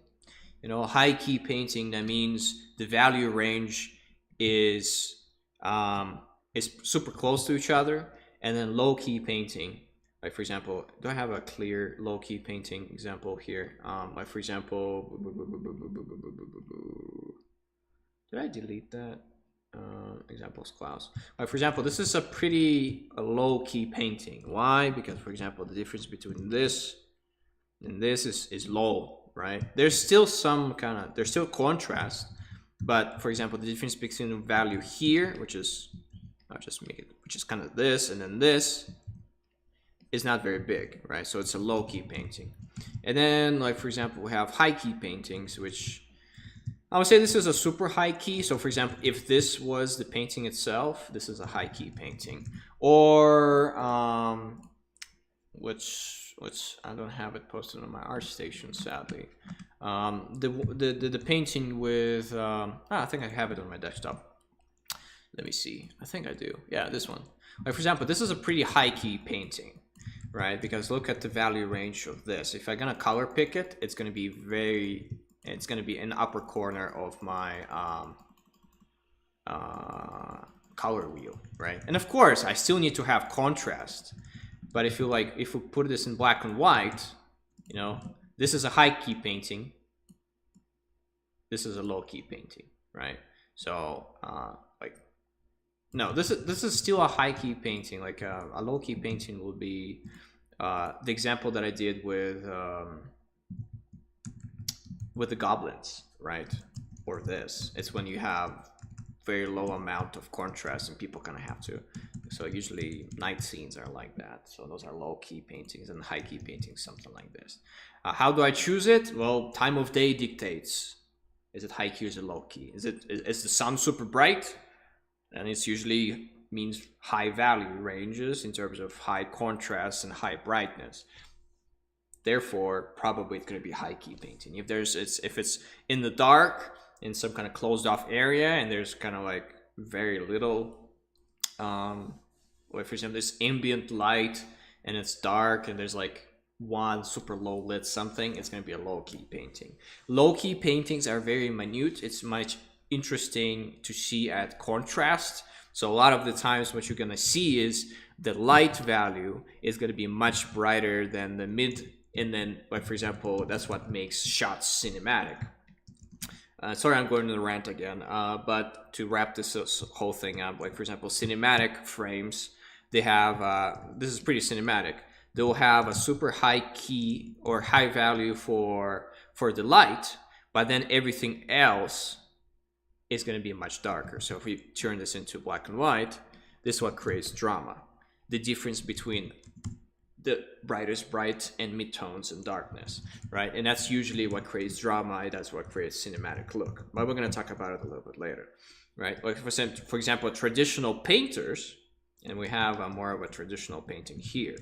Speaker 2: You know, a high key painting, that means the value range is super close to each other. And then low key painting, like for example, do I have a clear low key painting example here? Like for example, did I delete that? Examples Klaus. Like for example, this is a pretty low key painting. Why? Because for example, the difference between this and this is low, right? There's still some there's still contrast, but for example, the difference between the value here, which is, I'll just make it, which is kind of this, and then this, is not very big, right? So it's a low key painting. And then, like for example, we have high key paintings, which I would say this is a super high key. So for example, if this was the painting itself, this is a high key painting. Or which I don't have it posted on my ArtStation, sadly. The painting with I think I have it on my desktop. Let me see. I think I do. Yeah, this one. Like for example, this is a pretty high key painting, right? Because look at the value range of this. If I'm gonna color pick it, it's gonna be it's gonna be in the upper corner of my color wheel, right? And of course, I still need to have contrast. But if we put this in black and white, you know, this is a high key painting. This is a low key painting, right? So no, this is still a high key painting. Like a low key painting would be the example that I did with the goblins, right? Or this. It's when you have very low amount of contrast and people kind of have to. So usually night scenes are like that. So those are low key paintings, and high key paintings, something like this. How do I choose it? Well, time of day dictates. Is it high key or is it low key? Is the sun super bright? And it's usually means high value ranges in terms of high contrast and high brightness. Therefore, probably it's going to be high key painting. If it's in the dark in some kind of closed off area and there's kind of like very little, like for example, there's ambient light and it's dark and there's like one super low lit something, it's going to be a low key painting. Low key paintings are very minute. It's much interesting to see at contrast. So a lot of the times what you're going to see is the light value is going to be much brighter than the mid, and then like for example, that's what makes shots cinematic. Sorry, I'm going to the rant again, but to wrap this whole thing up, like for example, cinematic frames, they have this is pretty cinematic. They'll have a super high key or high value for the light, but then everything else is going to be much darker. So if we turn this into black and white, this is what creates drama. The difference between the brightest bright and midtones and darkness, right? And that's usually what creates drama. That's what creates cinematic look. But we're going to talk about it a little bit later, right? Like for example, traditional painters, and we have more of a traditional painting here.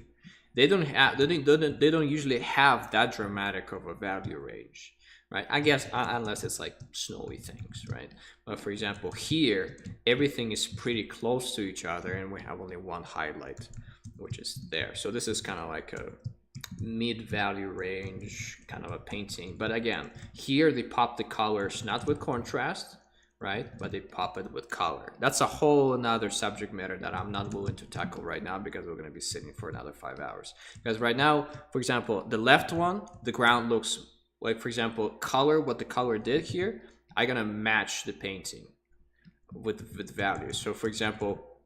Speaker 2: They don't usually have that dramatic of a value range, right? I guess unless it's like snowy things, right? But for example, here everything is pretty close to each other, and we have only one highlight, which is there. So this is kind of like a mid-value range kind of a painting. But again, here they pop the colors not with contrast, right? But they pop it with color. That's a whole another subject matter that I'm not willing to tackle right now because we're going to be sitting for another 5 hours. Because right now, for example, the left one, the ground looks like, for example, color, what the color did here, I'm going to match the painting with values. So for example,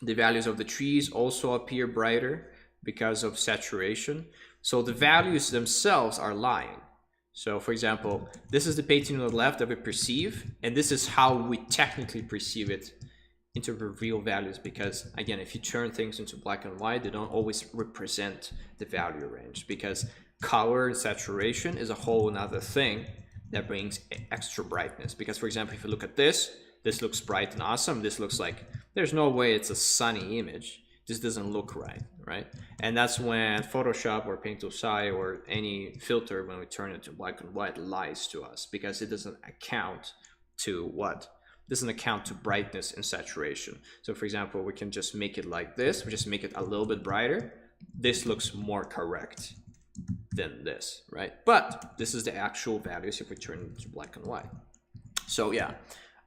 Speaker 2: the values of the trees also appear brighter because of saturation. So the values themselves are lying. So for example, this is the painting on the left that we perceive, and this is how we technically perceive it into the real values, because again, if you turn things into black and white, they don't always represent the value range, because color and saturation is a whole another thing that brings extra brightness. Because for example, if you look at this looks bright and awesome. This looks like there's no way it's a sunny image. This doesn't look right? And that's when Photoshop or Paint.si or any filter, when we turn it to black and white, lies to us, because it doesn't account to what? Doesn't account to brightness and saturation. So for example, we can just make it like this. We just make it a little bit brighter. This looks more correct than this, right? But this is the actual values if we turn it to black and white. So yeah.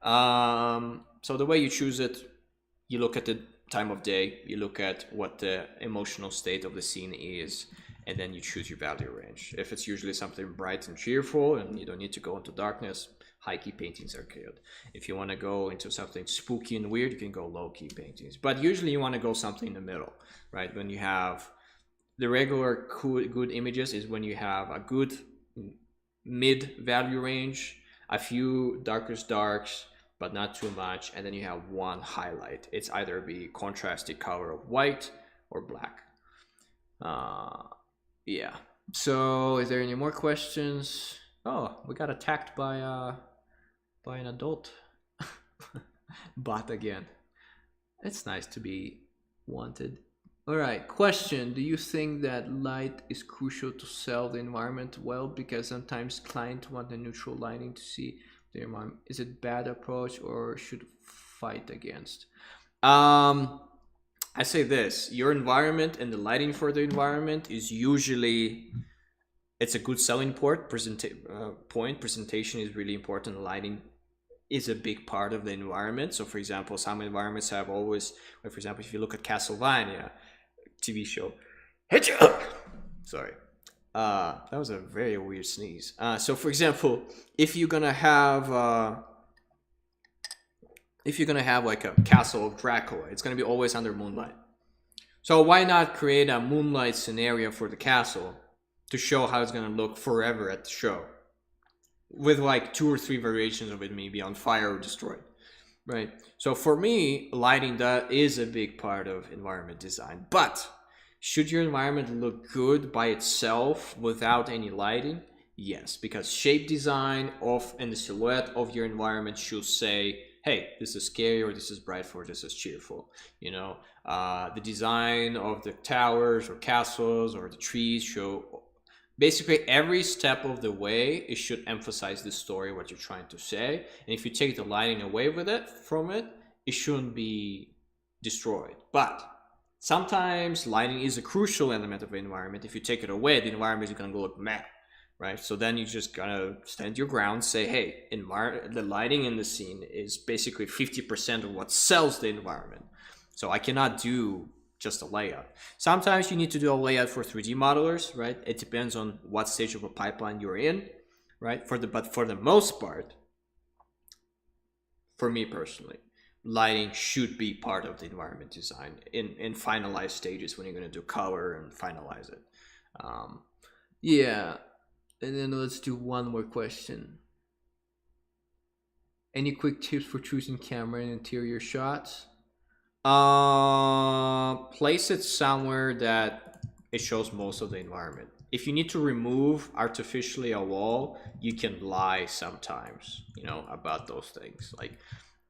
Speaker 2: So the way you choose it, you look at the time of day, you look at what the emotional state of the scene is, and then you choose your value range. If it's usually something bright and cheerful and you don't need to go into darkness, high key paintings are good. If you want to go into something spooky and weird, you can go low key paintings. But usually you want to go something in the middle, right? When you have the regular good images is when you have a good mid value range, a few darkest darks, but not too much, and then you have one highlight. It's either be contrasted color of white or black. Yeah. So is there any more questions? Oh, we got attacked by an adult bot again. It's nice to be wanted. All right, question. Do you think that light is crucial to sell the environment well? Because sometimes clients want the neutral lighting to see the environment. Is it bad approach or should fight against? I say this, your environment and the lighting for the environment is usually, it's a good selling point. Presentation is really important. Lighting is a big part of the environment. So for example, some environments have always, like for example, if you look at Castlevania TV show, sorry, that was a very weird sneeze. So for example, if you're gonna have like a castle of Dracula, it's gonna be always under moonlight. So why not create a moonlight scenario for the castle to show how it's gonna look forever at the show, with like 2 or 3 variations of it, maybe on fire or destroyed, right? So for me, lighting, that is a big part of environment design. But should your environment look good by itself without any lighting? Yes, because shape design of and the silhouette of your environment should say, hey, this is scary, or this is bright, or this is cheerful. You know, the design of the towers or castles or the trees show, basically every step of the way, it should emphasize the story, what you're trying to say. And if you take the lighting away from it, it shouldn't be destroyed. But sometimes lighting is a crucial element of the environment. If you take it away, the environment is going to look meh, right? So then you just gotta stand your ground, say, hey, the lighting in the scene is basically 50% of what sells the environment. So I cannot do just a layout. Sometimes you need to do a layout for 3D modelers, right? It depends on what stage of a pipeline you're in, right? But for the most part, for me personally, lighting should be part of the environment design in finalized stages when you're going to do color and finalize it. Yeah. And then let's do one more question. Any quick tips for choosing camera and interior shots? Place it somewhere that it shows most of the environment. If you need to remove artificially a wall, you can lie sometimes, about those things. Like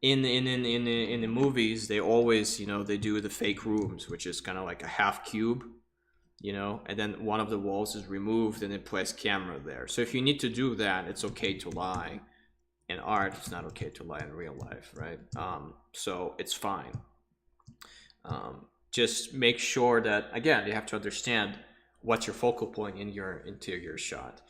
Speaker 2: in the movies, they always, they do the fake rooms, which is kind of like a half cube, and then one of the walls is removed and then place camera there. So if you need to do that, it's okay to lie. In art, it's not okay to lie in real life, right? So it's fine. Just make sure that, again, you have to understand what's your focal point in your interior shot.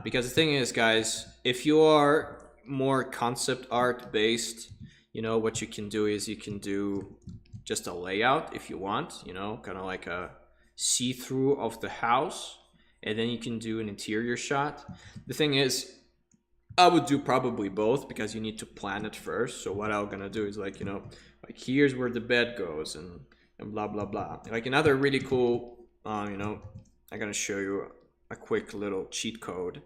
Speaker 2: Because the thing is, guys, if you are more concept art based, what you can do is you can do just a layout if you want, kind of like a see-through of the house, and then you can do an interior shot. The thing is, I would do probably both because you need to plan it first. So what I'm gonna do is like, like here's where the bed goes and blah blah blah. Like another really cool, I'm gonna show you a quick little cheat code.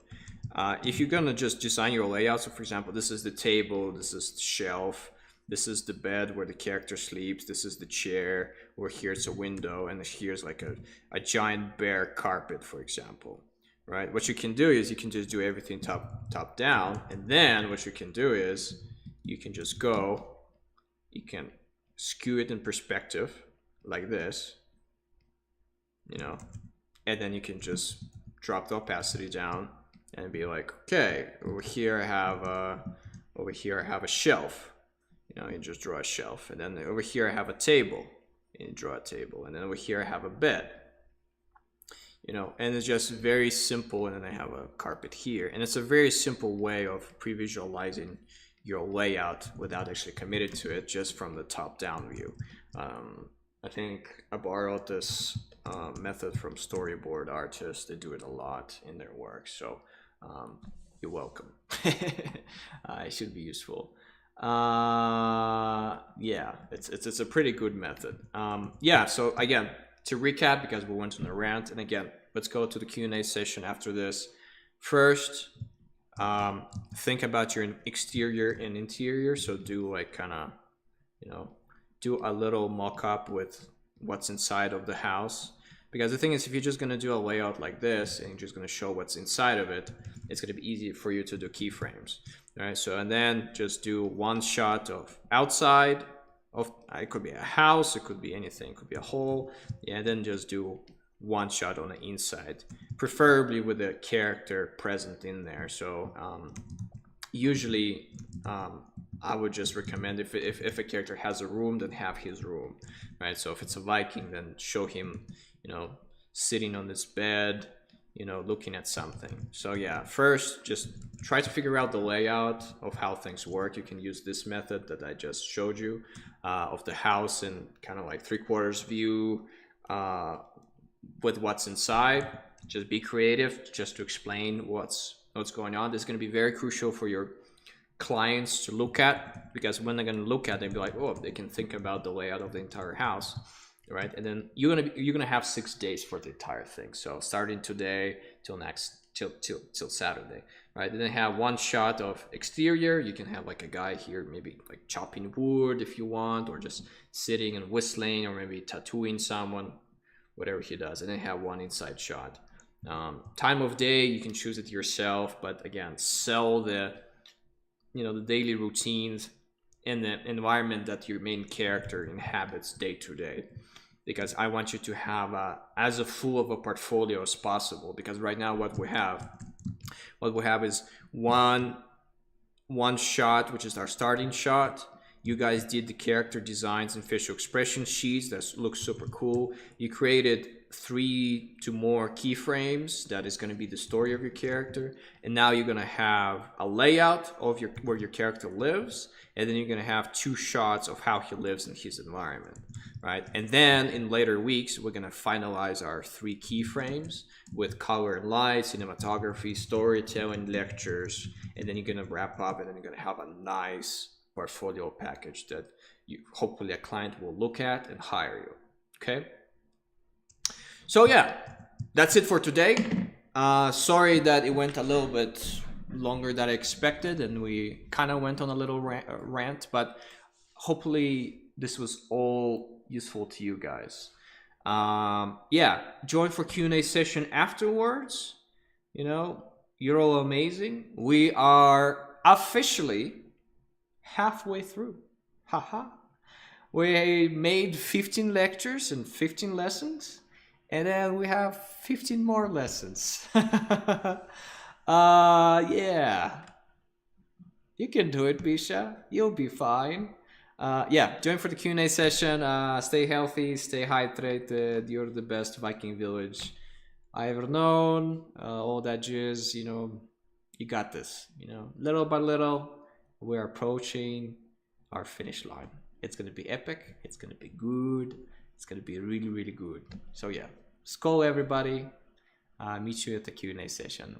Speaker 2: If you're gonna just design your layout, so for example, this is the table, this is the shelf, this is the bed where the character sleeps, this is the chair, or here's a window, and here's like a giant bare carpet, for example. Right? What you can do is you can just do everything top down, and then what you can do is you can just you can skew it in perspective like this, and then you can just drop the opacity down and be like, okay, over here I have a shelf, you just draw a shelf, and then over here I have a table, and you draw a table, and then over here I have a bed. And it's just very simple, and then I have a carpet here, and it's a very simple way of pre-visualizing your layout without actually committing to it, just from the top-down view. I think I borrowed this method from storyboard artists. They do it a lot in their work, so you're welcome. It should be useful. Yeah, it's a pretty good method. Yeah, so again, to recap, because we went on a rant, and again, let's go to the Q&A session after this. First, think about your exterior and interior. So do like kind of, do a little mock-up with what's inside of the house. Because the thing is, if you're just going to do a layout like this and you're just going to show what's inside of it, it's going to be easy for you to do keyframes. All right, so and then just do one shot of outside of, it could be a house, it could be anything, it could be a hole, and then just do one shot on the inside, preferably with a character present in there. So usually I would just recommend if a character has a room, then have his room, right? So if it's a Viking, then show him, sitting on this bed, looking at something. So yeah, first just try to figure out the layout of how things work. You can use this method that I just showed you of the house in kind of like 3/4 view with what's inside. Just be creative, just to explain what's going on. This is going to be very crucial for your clients to look at, because when they're going to look at it, they'll be like, oh, they can think about the layout of the entire house. Right, and then you're gonna have 6 days for the entire thing. So starting today till Saturday, right? Then have one shot of exterior. You can have like a guy here, maybe like chopping wood if you want, or just sitting and whistling, or maybe tattooing someone, whatever he does. And then have one inside shot. Time of day, you can choose it yourself, but again, sell the daily routines in the environment that your main character inhabits day to day. Because I want you to have as full of a portfolio as possible. Because right now what we have is one shot, which is our starting shot. You guys did the character designs and facial expression sheets that look super cool. You created 3 to more keyframes. That is going to be the story of your character. And now you're going to have a layout of where your character lives. And then you're going to have 2 shots of how he lives in his environment. Right, and then in later weeks, we're going to finalize our 3 keyframes with color and light, cinematography, storytelling, lectures, and then you're going to wrap up, and then you're going to have a nice portfolio package that hopefully a client will look at and hire you. Okay, so yeah, that's it for today. Sorry that it went a little bit longer than I expected, and we kind of went on a little rant, but hopefully this was all useful to you guys. Yeah, join for Q&A session afterwards. You're all amazing. We are officially halfway through. Haha. We made 15 lectures and 15 lessons, and then we have 15 more lessons. Yeah. You can do it, Bisha. You'll be fine. Yeah, join for the Q&A session. Stay healthy, stay hydrated. You're the best Viking village I ever known. All that jizz,
Speaker 1: You got this. You know, little by little, we're approaching our finish line. It's gonna be epic. It's gonna be good. It's gonna be really, really good. So yeah, skull everybody. Meet you at the Q&A session.